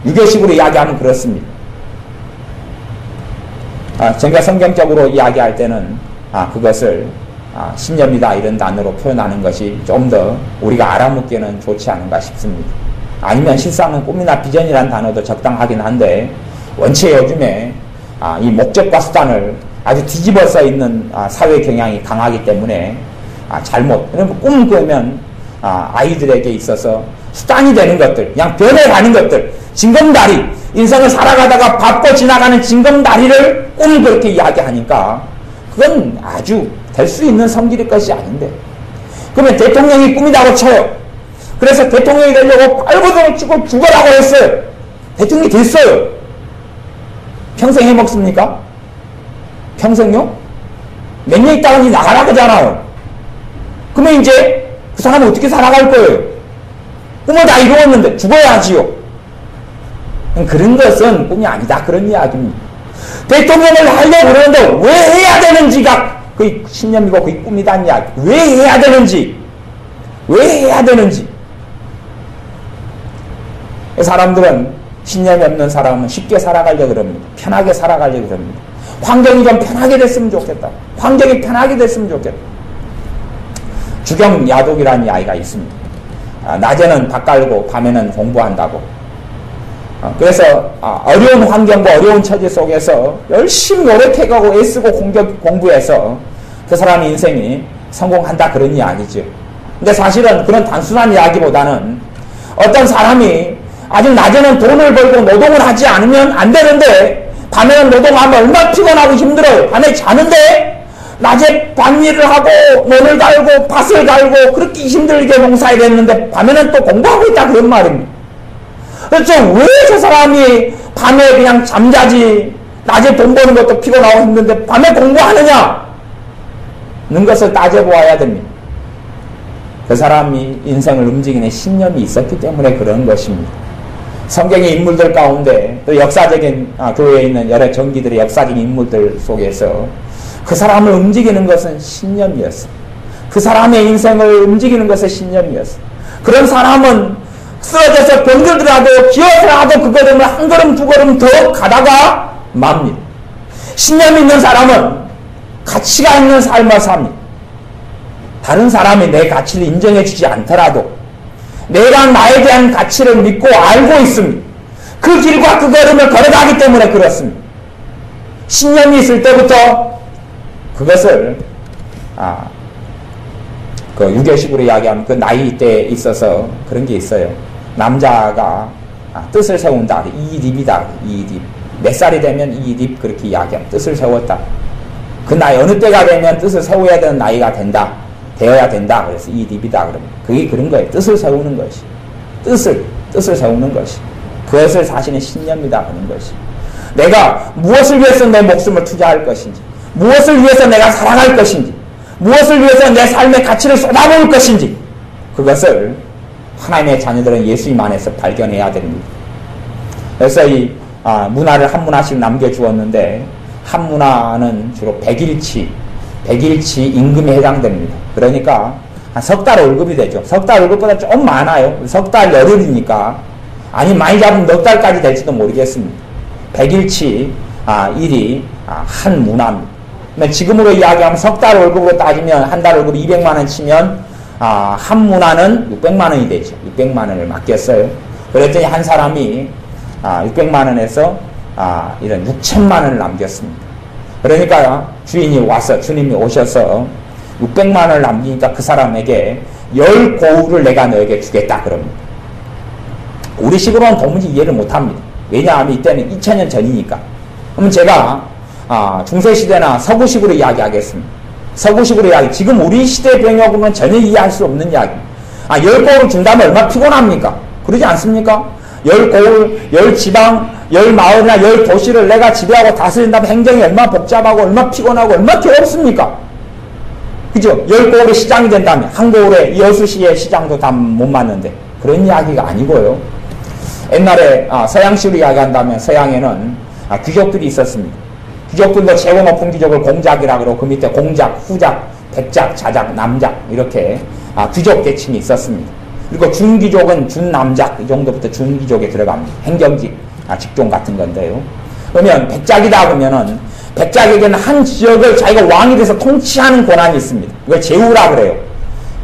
유교식으로 이야기하면 그렇습니다. 제가 성경적으로 이야기할 때는 그것을 신념이다 이런 단어로 표현하는 것이 좀 더 우리가 알아먹기에는 좋지 않은가 싶습니다. 아니면 실상은 꿈이나 비전이라는 단어도 적당하긴 한데 원체 요즘에 이 목적과 수단을 아주 뒤집어 써 있는 사회 경향이 강하기 때문에 잘못, 꿈을 꾸면 아이들에게 있어서 수단이 되는 것들, 그냥 변해가는 것들, 징검다리, 인생을 살아가다가 밟고 지나가는 징검다리를 꿈 그렇게 이야기하니까 그건 아주 될 수 있는 성질의 것이 아닌데, 그러면 대통령이 꿈이라고 쳐요. 그래서 대통령이 되려고 발버둥을 치고 죽어라고 했어요. 대통령이 됐어요. 평생 해먹습니까? 평생요? 몇 년 있다가 이제 나가라 그러잖아요. 그러면 이제 그 사람은 어떻게 살아갈 거예요? 꿈을 다 이루었는데 죽어야지요. 그런 것은 꿈이 아니다. 그런 이야기입니다. 대통령을 하려고 그러는데 왜 해야 되는지가 그게 신념이고 그게 꿈이다는 이야기. 왜 해야 되는지. 왜 해야 되는지. 사람들은 신념이 없는 사람은 쉽게 살아가려고 그럽니다. 편하게 살아가려고 그럽니다. 환경이 좀 편하게 됐으면 좋겠다. 환경이 편하게 됐으면 좋겠다. 주경야독이라는 이야기가 있습니다. 낮에는 밥 깔고 밤에는 공부한다고. 그래서 어려운 환경과 어려운 처지 속에서 열심히 노력해가고 애쓰고 공부해서 그 사람의 인생이 성공한다 그런 이야기죠. 근데 사실은 그런 단순한 이야기보다는 어떤 사람이 아직 낮에는 돈을 벌고 노동을 하지 않으면 안 되는데 밤에는 노동하면 얼마나 피곤하고 힘들어요. 밤에 자는데 낮에 밭일을 하고 논을 갈고 밭을 갈고 그렇게 힘들게 농사해야 되는데 밤에는 또 공부하고 있다 그런 말입니다. 그렇죠. 왜 저 사람이 밤에 그냥 잠자지 낮에 돈 버는 것도 피곤하고 힘든데 밤에 공부하느냐 는 것을 따져보아야 됩니다. 그 사람이 인생을 움직이는 신념이 있었기 때문에 그런 것입니다. 성경의 인물들 가운데 또 역사적인 교회에 있는 여러 정기들의 역사적인 인물들 속에서 그 사람을 움직이는 것은 신념이었어. 그 사람의 인생을 움직이는 것은 신념이었어. 그런 사람은 쓰러져서 병들더라도 기어서라도 그걸음을 한 걸음 두 걸음 더 가다가 맙니다. 신념이 있는 사람은 가치가 있는 삶을 삽니다. 다른 사람이 내 가치를 인정해 주지 않더라도 내가 나에 대한 가치를 믿고 알고 있습니다. 그 길과 그 걸음을 걸어가기 때문에 그렇습니다. 신념이 있을 때부터 그것을 그 유교식으로 이야기하면 그 나이 때에 있어서 그런 게 있어요. 남자가 뜻을 세운다. 이립이다. 이립. 몇 살이 되면 이립 그렇게 이야기하면 뜻을 세웠다. 그 나이 어느 때가 되면 뜻을 세워야 되는 나이가 된다. 되어야 된다. 그래서 이립이다. 그러면 그게 그런 거예요. 뜻을 세우는 것이. 뜻을 세우는 것이. 그것을 사실은 신념이다 하는 것이. 내가 무엇을 위해서 내 목숨을 투자할 것인지, 무엇을 위해서 내가 살아갈 것인지, 무엇을 위해서 내 삶의 가치를 쏟아부을 것인지, 그것을 하나님의 자녀들은 예수님 안에서 발견해야 됩니다. 그래서 이 문화를 한 문화씩 남겨주었는데 한 문화는 주로 100일치 임금에 해당됩니다. 그러니까 한 석 달 월급이 되죠. 석 달 월급보다 좀 많아요. 석 달 열흘이니까 아니 많이 잡으면 넉 달까지 될지도 모르겠습니다. 100일치 일이 한 문화입니다. 지금으로 이야기하면 석 달 월급으로 따지면 한 달 월급 200만 원 치면 한 문화는 600만 원이 되죠. 600만 원을 맡겼어요. 그랬더니 한 사람이 600만 원에서 이런 6천만 원을 남겼습니다. 그러니까 주인이 와서 주님이 오셔서 600만 원을 남기니까 그 사람에게 10고울을 내가 너에게 주겠다 그럽니다. 우리 식으로는 도무지 이해를 못합니다. 왜냐하면 이때는 2000년 전이니까. 그러면 제가 중세시대나 서구식으로 이야기하겠습니다. 서구식으로 이야기. 지금 우리 시대 병역으로는 전혀 이해할 수 없는 이야기입니다. 10고울을 준다면 얼마나 피곤합니까? 그러지 않습니까? 10고울, 10지방, 10마을이나 10도시를 내가 지배하고 다스린다면 행정이 얼마나 복잡하고 얼마나 피곤하고 얼마나 괴롭습니까? 그죠? 10고울의 시장이 된다면 한 고울에 여수시의 시장도 다 못 맞는데 그런 이야기가 아니고요. 옛날에 서양식으로 이야기한다면 서양에는 귀족들이 있었습니다. 귀족들도 최고 높은 귀족을 공작이라고 그러고 그 밑에 공작, 후작, 백작, 자작, 남작 이렇게 귀족 계층이 있었습니다. 그리고 준귀족은 준남작 이 정도부터 준귀족에 들어갑니다. 행정직, 직종 같은 건데요. 그러면 백작이다 그러면은 백작에게는 한 지역을 자기가 왕이 돼서 통치하는 권한이 있습니다. 이걸 제후라 그래요.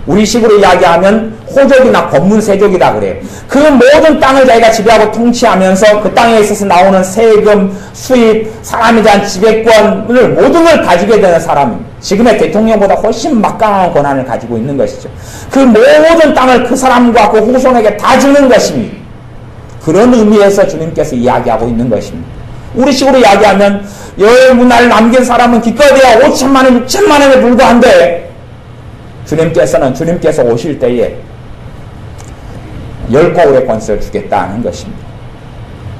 우리식으로 이야기하면 호족이나 권문세족이다 그래요. 그 모든 땅을 자기가 지배하고 통치하면서 그 땅에 있어서 나오는 세금, 수입, 사람에 대한 지배권을 모든 걸 가지게 되는 사람입니다. 지금의 대통령보다 훨씬 막강한 권한을 가지고 있는 것이죠. 그 모든 땅을 그 사람과 그 후손에게 다 주는 것입니다. 그런 의미에서 주님께서 이야기하고 있는 것입니다. 우리식으로 이야기하면 열 문화를 남긴 사람은 기껏해야 5천만 원, 6천만 원에 불과한데 주님께서 오실 때에 10고울의 권세를 주겠다는 것입니다.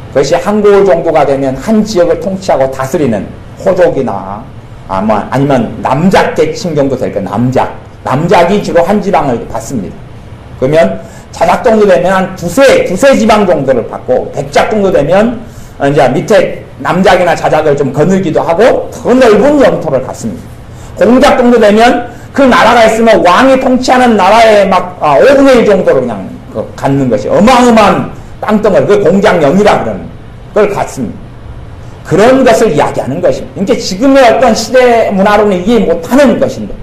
그것이 한 고울 정도가 되면 한 지역을 통치하고 다스리는 호족이나 아니면 남작 계층 정도 될 거예요. 남작이 주로 한 지방을 받습니다. 그러면 자작 정도 되면 한 두세 지방 정도를 받고, 백작 정도 되면 이제 밑에 남작이나 자작을 좀 거느기도 하고 더 넓은 영토를 갖습니다. 공작 정도 되면 그 나라가 있으면 왕이 통치하는 나라의 막 5분의 1 정도로 그냥 갖는 것이 어마어마한 땅덩어리, 그 공작령이라 그러는 걸 갖습니다. 그런 것을 이야기하는 것입니다. 그러니까 지금의 어떤 시대 문화로는 이해 못하는 것인데,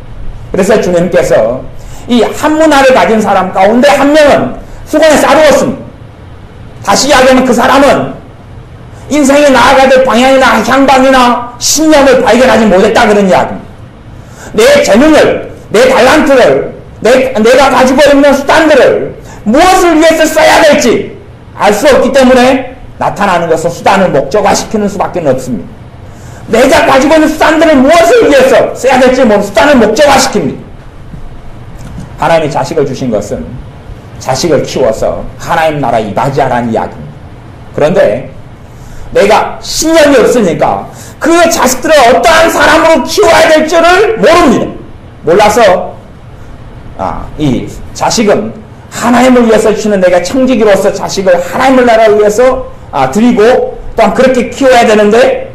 그래서 주님께서 이 한 문화를 가진 사람 가운데 한 명은 수건에 싸두었습니다. 다시 이야기하면 그 사람은 인생이 나아가될 방향이나 향방이나 신념을 발견하지 못했다 그런 이야기입니다. 내 재능을, 내 달란트를, 내가 가지고 있는 수단들을 무엇을 위해서 써야 될지 알 수 없기 때문에 나타나는 것은 수단을 목적화시키는 수밖에 없습니다. 내가 가지고 있는 수단들을 무엇을 위해서 써야 될지 모르는 수단을 목적화시킵니다. 하나님이 자식을 주신 것은 자식을 키워서 하나님 나라에 이바지하라는 이야기입니다. 그런데 내가 신념이 없으니까 그 자식들을 어떠한 사람으로 키워야 될지를 모릅니다. 몰라서 이 자식은 하나님을 위해서 주시는 내가 청지기로서 자식을 하나님을 나라를 위해서 드리고 또한 그렇게 키워야 되는데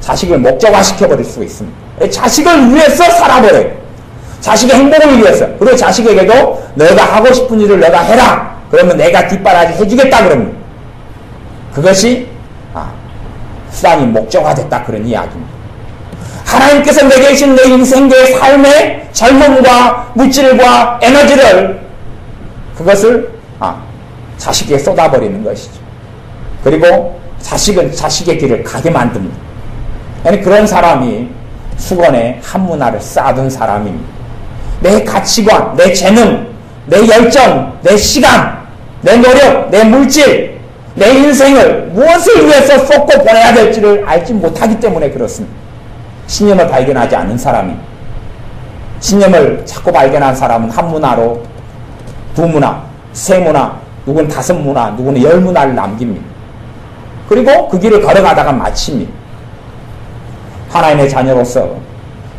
자식을 목적화시켜버릴 수가 있습니다. 자식을 위해서 살아버려요. 자식의 행복을 위해서. 그리고 자식에게도 너가 하고 싶은 일을 너가 해라. 그러면 내가 뒷바라지 해주겠다 그럽니다. 그것이 수단이 목적화됐다 그런 이야기입니다. 하나님께서 내게 주신 내 인생, 내 삶의 젊음과 물질과 에너지를 그것을 자식에게 쏟아버리는 것이죠. 그리고 자식은 자식의 길을 가게 만듭니다. 아니, 그런 사람이 수건에 한 문화를 쌓아둔 사람입니다. 내 가치관, 내 재능, 내 열정, 내 시간, 내 노력, 내 물질, 내 인생을 무엇을 위해서 쏟고 보내야 될지를 알지 못하기 때문에 그렇습니다. 신념을 발견하지 않는 사람이, 신념을 자꾸 발견한 사람은 한 문화로, 두 문화, 세 문화, 누구는 5 문화, 누구는 10 문화를 남깁니다. 그리고 그 길을 걸어가다가 마칩니다. 하나님의 자녀로서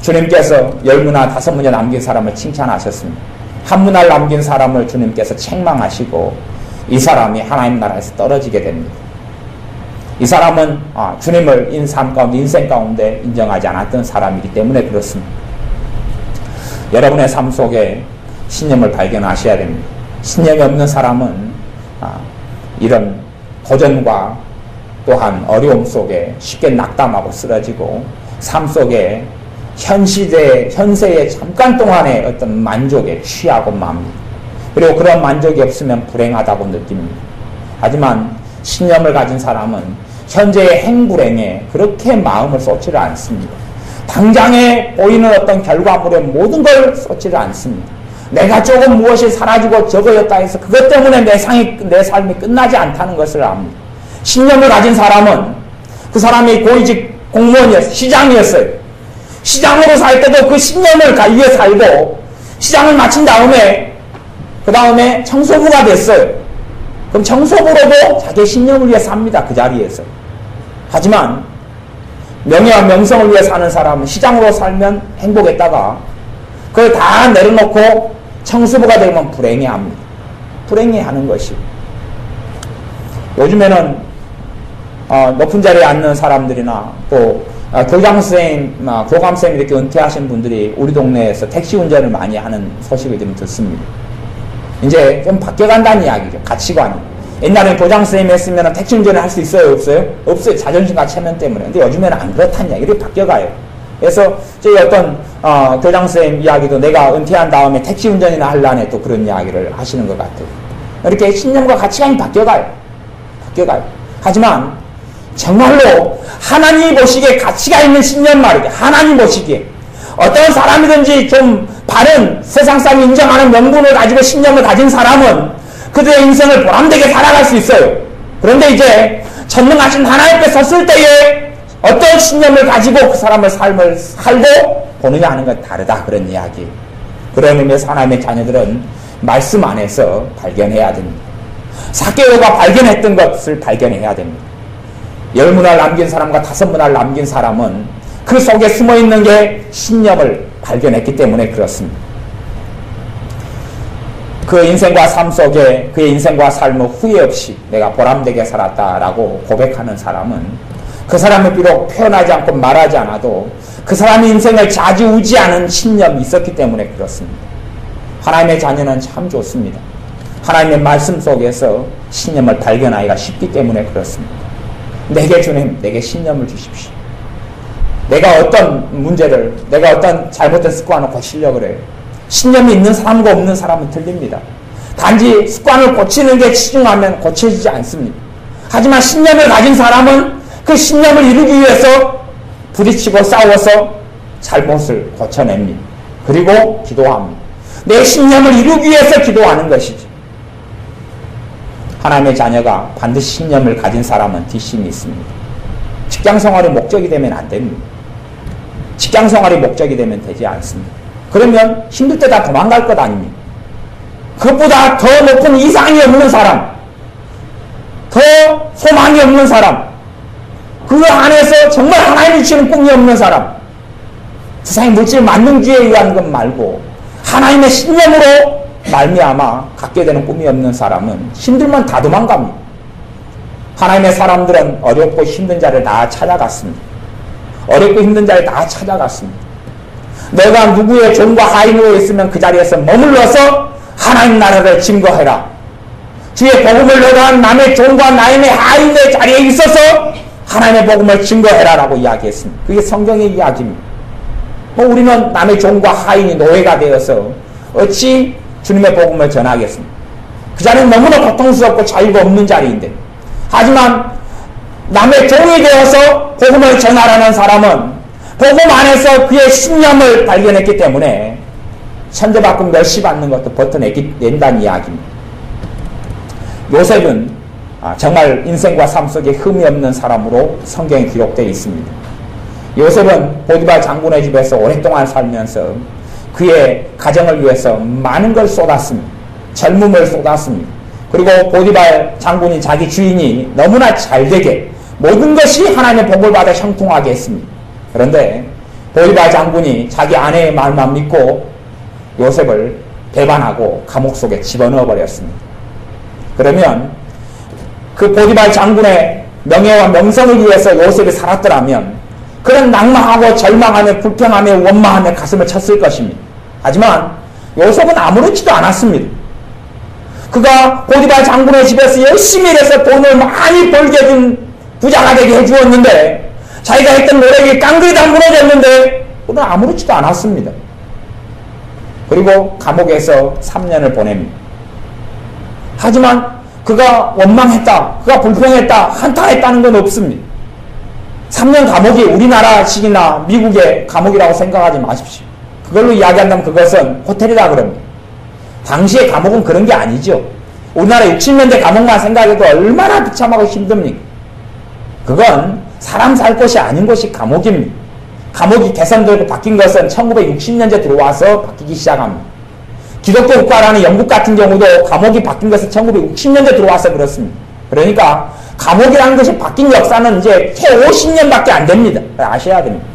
주님께서 10 문화, 5 문화 남긴 사람을 칭찬하셨습니다. 한 문화를 남긴 사람을 주님께서 책망하시고 이 사람이 하나님 나라에서 떨어지게 됩니다. 이 사람은 주님을 인생 가운데 인정하지 않았던 사람이기 때문에 그렇습니다. 여러분의 삶 속에 신념을 발견하셔야 됩니다. 신념이 없는 사람은 이런 도전과 또한 어려움 속에 쉽게 낙담하고 쓰러지고 삶 속에 현세의 잠깐 동안의 어떤 만족에 취하고 맙니다. 그리고 그런 만족이 없으면 불행하다고 느낍니다. 하지만 신념을 가진 사람은 현재의 행불행에 그렇게 마음을 쏟지를 않습니다. 당장에 보이는 어떤 결과물에 모든 걸 쏟지를 않습니다. 내가 조금 무엇이 사라지고 적어졌다 해서 그것 때문에 내 삶이 끝나지 않다는 것을 압니다. 신념을 가진 사람은 그 사람이 고위직 공무원이었어요. 시장이었어요. 시장으로 살 때도 그 신념을 위해 살고 시장을 마친 다음에 그 다음에 청소부가 됐어요. 그럼 청소부로도 자기의 신념을 위해 삽니다. 그 자리에서. 하지만 명예와 명성을 위해 사는 사람은 시장으로 살면 행복했다가 그걸 다 내려놓고 청소부가 되면 불행해합니다. 불행해하는 것이. 요즘에는 높은 자리에 앉는 사람들이나 또 교장선생님, 교감선생님 이렇게 은퇴하신 분들이 우리 동네에서 택시 운전을 많이 하는 소식을 좀 듣습니다. 이제 좀 바뀌어간다는 이야기죠. 가치관이. 옛날에는 교장선생님 했으면 택시 운전을 할 수 있어요? 없어요? 없어요. 자존심과 체면 때문에. 근데 요즘에는 안 그렇다는 이야기를 바뀌어가요. 그래서 저희 어떤 교장선생님 이야기도 내가 은퇴한 다음에 택시 운전이나 하려네 또 그런 이야기를 하시는 것 같아요. 이렇게 신념과 가치관이 바뀌어가요. 하지만 정말로 하나님이 보시기에 가치가 있는 신념 말이죠. 하나님 보시기에 어떤 사람이든지 좀 바른 세상 사람이 인정하는 명분을 가지고 신념을 가진 사람은 그들의 인생을 보람되게 살아갈 수 있어요. 그런데 이제 전능하신 하나님 앞에 섰을 때에 어떤 신념을 가지고 그 사람의 삶을 살고 보느냐 하는 건 다르다 그런 이야기. 그런 의미에서 하나님의 자녀들은 말씀 안에서 발견해야 됩니다. 삭개오가 발견했던 것을 발견해야 됩니다. 10문화를 남긴 사람과 5문화를 남긴 사람은 그 속에 숨어있는 게 신념을 발견했기 때문에 그렇습니다. 그 인생과 삶 속에 그의 인생과 삶을 후회 없이 내가 보람되게 살았다라고 고백하는 사람은 그 사람이 비록 표현하지 않고 말하지 않아도 그 사람의 인생을 좌지우지하는 신념이 있었기 때문에 그렇습니다. 하나님의 자녀는 참 좋습니다. 하나님의 말씀 속에서 신념을 발견하기가 쉽기 때문에 그렇습니다. 내게 주님, 내게 신념을 주십시오. 내가 어떤 문제를, 내가 어떤 잘못된 습관을 고치려고 그래요. 신념이 있는 사람과 없는 사람은 틀립니다. 단지 습관을 고치는 게 치중하면 고쳐지지 않습니다. 하지만 신념을 가진 사람은 그 신념을 이루기 위해서 부딪히고 싸워서 잘못을 고쳐냅니다. 그리고 기도합니다. 내 신념을 이루기 위해서 기도하는 것이죠. 하나님의 자녀가 반드시 신념을 가진 사람은 뒷심이 있습니다. 직장생활이 목적이 되면 안 됩니다. 직장생활이 목적이 되면 되지 않습니다. 그러면 힘들 때 다 도망갈 것 아닙니까? 그것보다 더 높은 이상이 없는 사람, 더 소망이 없는 사람, 그 안에서 정말 하나님이 주시는 꿈이 없는 사람, 세상의 물질 만능주의에 의한 것 말고 하나님의 신념으로 말미암아 갖게 되는 꿈이 없는 사람은 힘들면 다 도망갑니다. 하나님의 사람들은 어렵고 힘든 자를 다 찾아갔습니다. 어렵고 힘든 자를 다 찾아갔습니다. 너가 누구의 종과 하인으로 있으면 그 자리에서 머물러서 하나님 나라를 증거해라. 주의 복음을 너가 남의 종과 남의 하인의 자리에 있어서 하나님의 복음을 증거해라 라고 이야기했습니다. 그게 성경의 이야기입니다. 우리는 남의 종과 하인이 노예가 되어서 어찌 주님의 복음을 전하겠습니까? 그 자리는 너무나 고통스럽고 자유가 없는 자리인데, 하지만 남의 종이 되어서 복음을 전하라는 사람은 복음 안에서 그의 신념을 발견했기 때문에 천대받고 멸시받는 것도 버텨낸다는 이야기입니다. 요셉은 정말 인생과 삶 속에 흠이 없는 사람으로 성경에 기록되어 있습니다. 요셉은 보디발 장군의 집에서 오랫동안 살면서 그의 가정을 위해서 많은 걸 쏟았습니다. 젊음을 쏟았습니다. 그리고 보디발 장군인 자기 주인이 너무나 잘되게 모든 것이 하나님의 복을 받아 형통하게 했습니다. 그런데 보디발 장군이 자기 아내의 말만 믿고 요셉을 배반하고 감옥 속에 집어넣어 버렸습니다. 그러면 그 보디발 장군의 명예와 명성을 위해서 요셉이 살았더라면 그런 낭망하고 절망하며 불평하며 원망하며 가슴을 쳤을 것입니다. 하지만 요셉은 아무렇지도 않았습니다. 그가 보디발 장군의 집에서 열심히 일해서 돈을 많이 벌게 해준 부자가 되게 해주었는데, 자기가 했던 노력이 깡그리 다 무너졌는데 그는 아무렇지도 않았습니다. 그리고 감옥에서 3년을 보냅니다. 하지만 그가 원망했다, 그가 불평했다, 한탄했다는 건 없습니다. 3년 감옥이 우리나라식이나 미국의 감옥이라고 생각하지 마십시오. 그걸로 이야기한다면 그것은 호텔이라 그럽니다. 당시의 감옥은 그런 게 아니죠. 우리나라 60년대 감옥만 생각해도 얼마나 비참하고 힘듭니까? 그건 사람 살 곳이 아닌 곳이 감옥입니다. 감옥이 개선되고 바뀐 것은 1960년대 들어와서 바뀌기 시작합니다. 기독교 국가라는 영국 같은 경우도 감옥이 바뀐 것은 1960년대 들어와서 그렇습니다. 그러니까 감옥이라는 것이 바뀐 역사는 이제 채 50년밖에 안 됩니다. 아셔야 됩니다.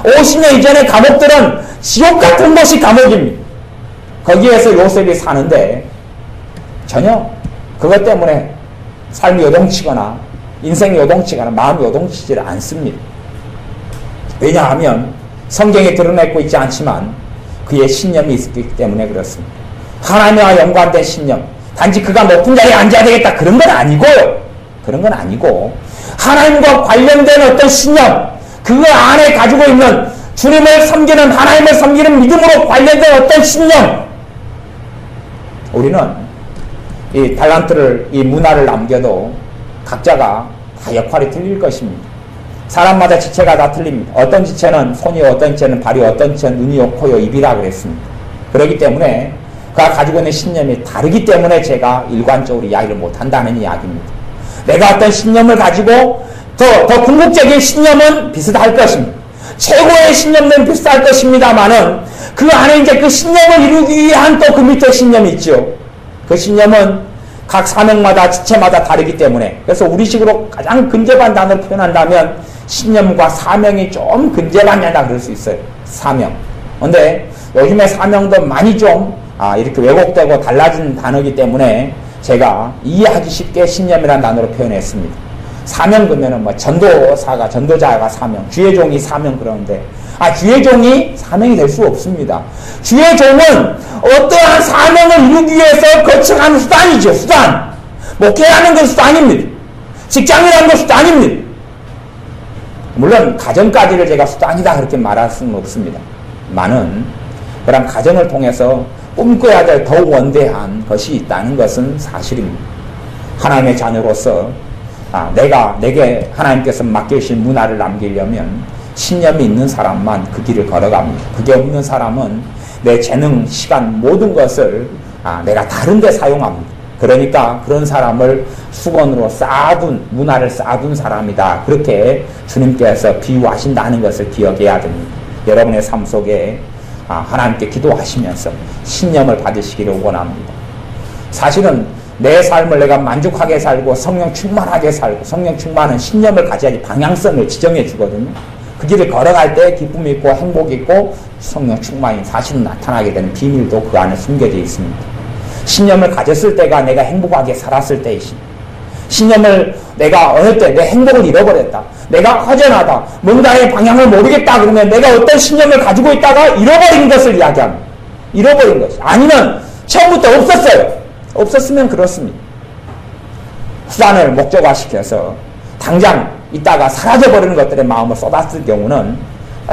50년 이전의 감옥들은 지옥 같은 곳이 감옥입니다. 거기에서 요셉이 사는데 전혀 그것 때문에 삶이 요동치거나 인생이 요동치거나 마음이 요동치지를 않습니다. 왜냐하면 성경에 드러내고 있지 않지만 그의 신념이 있기 때문에 그렇습니다. 하나님과 연관된 신념, 단지 그가 높은 자리에 앉아야 되겠다 그런 건 아니고요. 그런 건 아니고 하나님과 관련된 어떤 신념, 그 안에 가지고 있는 주님을 섬기는, 하나님을 섬기는 믿음으로 관련된 어떤 신념. 우리는 이 달란트를, 이 문화를 남겨도 각자가 다 역할이 틀릴 것입니다. 사람마다 지체가 다 틀립니다. 어떤 지체는 손이요, 어떤 지체는 발이요, 어떤 지체는 눈이요, 코요, 입이라 그랬습니다. 그렇기 때문에 그가 가지고 있는 신념이 다르기 때문에 제가 일관적으로 이야기를 못한다는 이야기입니다. 내가 어떤 신념을 가지고 더 궁극적인 신념은 비슷할 것입니다. 최고의 신념은 비슷할 것입니다만은 그 안에 이제 그 신념을 이루기 위한 또 그 밑에 신념이 있죠. 그 신념은 각 사명마다 지체마다 다르기 때문에, 그래서 우리식으로 가장 근접한 단어로 표현한다면 신념과 사명이 좀 근접하냐 그럴 수 있어요. 사명. 근데 요즘에 사명도 많이 좀 이렇게 왜곡되고 달라진 단어이기 때문에 제가 이해하기 쉽게 신념이라는 단어로 표현했습니다. 사명 그러면은 뭐 전도자가 사명, 주의 종이 사명 그러는데 주의 종이 사명이 될 수 없습니다. 주의 종은 어떠한 사명을 이루기 위해서 거쳐가는 수단이죠. 수단. 목회하는 건 수단입니다. 직장이라는 건 수단입니다. 물론 가정까지를 제가 수단이다 그렇게 말할 수는 없습니다. 많은 그런 가정을 통해서 꿈꿔야 될 더욱 원대한 것이 있다는 것은 사실입니다. 하나님의 자녀로서 내게 하나님께서 맡겨주신 문화를 남기려면 신념이 있는 사람만 그 길을 걸어갑니다. 그게 없는 사람은 내 재능, 시간 모든 것을 내가 다른 데 사용합니다. 그러니까 그런 사람을 수건으로 문화를 쌓아둔 사람이다. 그렇게 주님께서 비유하신다는 것을 기억해야 됩니다. 여러분의 삶 속에 하나님께 기도하시면서 신념을 받으시기를 원합니다. 사실은 내 삶을 내가 만족하게 살고 성령 충만하게 살고, 성령 충만은 신념을 가져야지 방향성을 지정해 주거든요. 그 길을 걸어갈 때 기쁨이 있고 행복이 있고 성령 충만이 사실은 나타나게 되는 비밀도 그 안에 숨겨져 있습니다. 신념을 가졌을 때가 내가 행복하게 살았을 때이십니다. 신념을 내가 어느 때 내 행복을 잃어버렸다, 내가 허전하다, 뭔가의 방향을 모르겠다 그러면 내가 어떤 신념을 가지고 있다가 잃어버린 것을 이야기합니다. 잃어버린 것이 아니면 처음부터 없었으면 그렇습니다. 수단을 목적화시켜서 당장 있다가 사라져버리는 것들에 마음을 쏟았을 경우는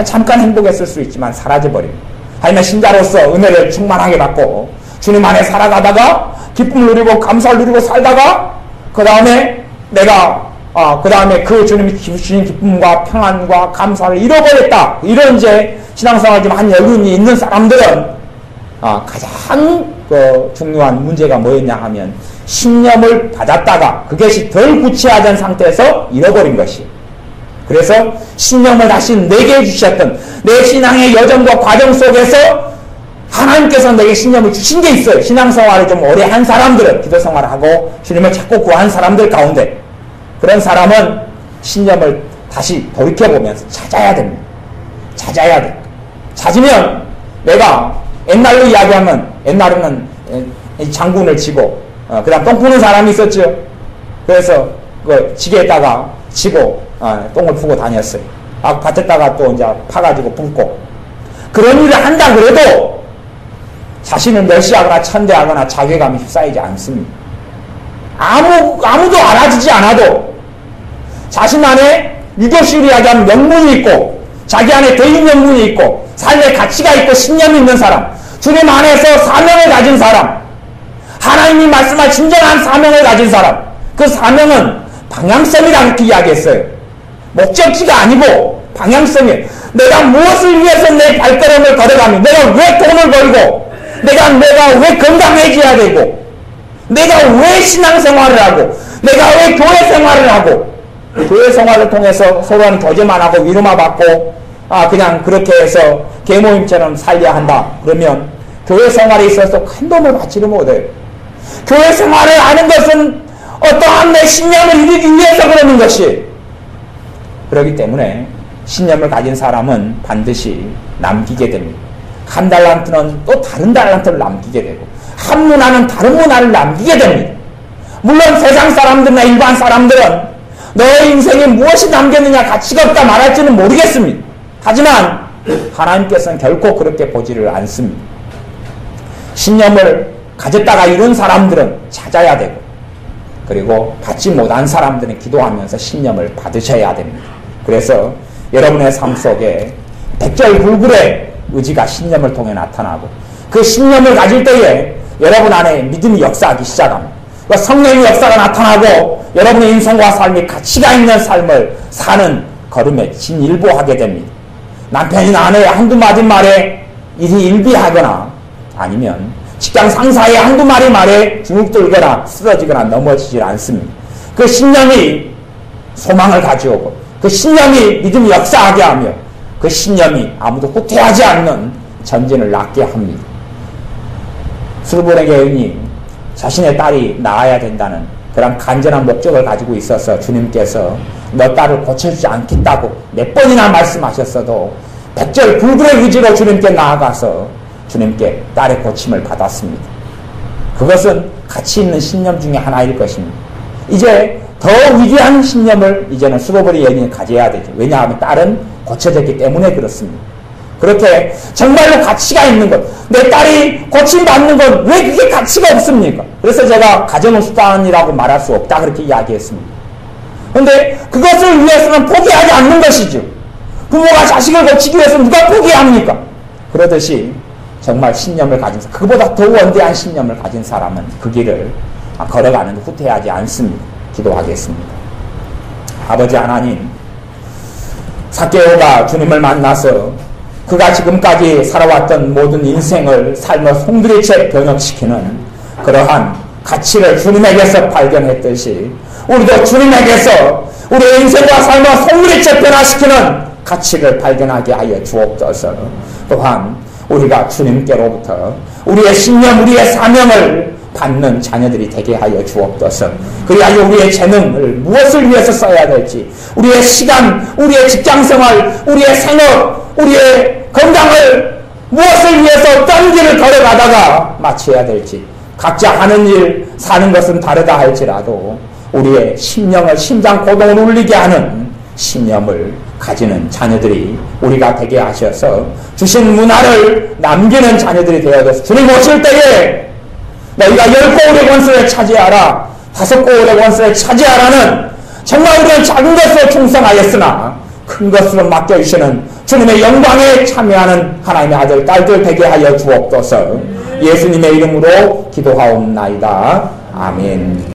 잠깐 행복했을 수 있지만 사라져버립니다. 아니면 신자로서 은혜를 충만하게 받고 주님 안에 살아가다가 기쁨을 누리고 감사를 누리고 살다가 그 다음에 내가 그 다음에 그 주님이 주신 기쁨과 평안과 감사를 잃어버렸다. 이런 이제 신앙생활 좀 한 여론이 있는 사람들은 가장 중요한 문제가 뭐였냐 하면 신념을 받았다가 그것이 덜 구체화된 상태에서 잃어버린 것이. 그래서 신념을 다시 내게 해주셨던 내 신앙의 여정과 과정 속에서 하나님께서 내게 신념을 주신 게 있어요. 신앙생활을 좀 오래 한 사람들은, 기도생활을 하고 주님을 찾고 구한 사람들 가운데 그런 사람은 신념을 다시 돌이켜보면서 찾아야 됩니다. 찾아야 돼. 찾으면 내가 옛날로 이야기하면 옛날에는 장군을 치고 그 다음 똥 푸는 사람이 있었죠. 그래서 그 지게에다가 치고 똥을 푸고 다녔어요. 밭에다가 또 이제 파가지고 붓고 그런 일을 한다 그래도 자신을 멸시하거나 천대하거나 자괴감이 휩싸이지 않습니다. 아무도 알아주지 않아도 자신 안에 유교식으로 이야기하면 명분이 있고 자기 안에 대인 명분이 있고 삶의 가치가 있고 신념이 있는 사람, 주님 안에서 사명을 가진 사람, 하나님이 말씀할 진정한 사명을 가진 사람, 그 사명은 방향성이라고 이렇게 이야기했어요. 목적지가 아니고 방향성이에요. 내가 무엇을 위해서 내 발걸음을 걸어가며 내가 왜 돈을 벌고 내가 왜 건강해져야 되고 내가 왜 신앙생활을 하고 내가 왜 교회생활을 하고 교회생활을 통해서 서로는 교제만 하고 위로만 받고 그냥 그렇게 해서 계모임처럼 살려야 한다. 그러면 교회생활에 있어서 큰 도움을 받지를 못해요. 교회생활을 하는 것은 어떠한 내 신념을 이루기 위해서 그러는 것이. 그렇기 때문에 신념을 가진 사람은 반드시 남기게 됩니다. 한 달란트는 또 다른 달란트를 남기게 되고 한 문화는 다른 문화를 남기게 됩니다. 물론 세상 사람들이나 일반 사람들은 너의 인생에 무엇이 남겼느냐 가치가 없다 말할지는 모르겠습니다. 하지만 하나님께서는 결코 그렇게 보지를 않습니다. 신념을 가졌다가 이룬 사람들은 찾아야 되고 그리고 받지 못한 사람들은 기도하면서 신념을 받으셔야 됩니다. 그래서 여러분의 삶 속에 백절불굴의 의지가 신념을 통해 나타나고 그 신념을 가질 때에 여러분 안에 믿음이 역사하기 시작합니다. 그러니까 성령의 역사가 나타나고 여러분의 인생과 삶이 가치가 있는 삶을 사는 걸음에 진일보하게 됩니다. 남편이나 아내의 한두 마디 말에 일이 일비하거나 아니면 직장 상사의 한두 마디 말에 주눅들거나 쓰러지거나 넘어지질 않습니다. 그 신념이 소망을 가져오고 그 신념이 믿음이 역사하게 하며 그 신념이 아무도 후퇴하지 않는 전진을 낳게 합니다. 수르보네 여인이 자신의 딸이 낳아야 된다는 그런 간절한 목적을 가지고 있어서 주님께서 너 딸을 고쳐주지 않겠다고 몇 번이나 말씀하셨어도 백절불굴의 의지로 주님께 나아가서 주님께 딸의 고침을 받았습니다. 그것은 가치 있는 신념 중에 하나일 것입니다. 이제 더 위대한 신념을 이제는 수고버리 여인이 가져야 되죠. 왜냐하면 딸은 고쳐졌기 때문에 그렇습니다. 그렇게 정말로 가치가 있는 것, 내 딸이 고침받는 건 왜 그게 가치가 없습니까? 그래서 제가 가정은 수단이라고 말할 수 없다 그렇게 이야기했습니다. 그런데 그것을 위해서는 포기하지 않는 것이죠. 부모가 자식을 고치기 위해서 누가 포기합니까? 그러듯이 정말 신념을 가진, 그보다 더 원대한 신념을 가진 사람은 그 길을 걸어가는 후퇴하지 않습니다. 기도하겠습니다. 아버지 하나님, 삭개오가 주님을 만나서 그가 지금까지 살아왔던 모든 인생을 삶을 송두리째 변혁시키는 그러한 가치를 주님에게서 발견했듯이 우리도 주님에게서 우리의 인생과 삶을 송두리째 변화시키는 가치를 발견하게 하여 주옵소서. 또한 우리가 주님께로부터 우리의 신념, 우리의 사명을 받는 자녀들이 되게 하여 주옵소서. 그리하여 우리의 재능을 무엇을 위해서 써야 될지, 우리의 시간, 우리의 직장생활, 우리의 생업, 우리의 건강을 무엇을 위해서 어떤 길을 걸어가다가 마쳐야 될지, 각자 하는 일, 사는 것은 다르다 할지라도 우리의 심령을, 심장 고동을 울리게 하는 신념을 가지는 자녀들이 우리가 되게 하셔서 주신 문화를 남기는 자녀들이 되어서 주님 오실 때에 너희가 10고울의 권세를 차지하라, 5고울의 권세를 차지하라는, 정말 우리는 작은 것으로 충성하였으나 큰 것으로 맡겨주시는 주님의 영광에 참여하는 하나님의 아들, 딸들 되게 하여 주옵소서. 예수님의 이름으로 기도하옵나이다. 아멘.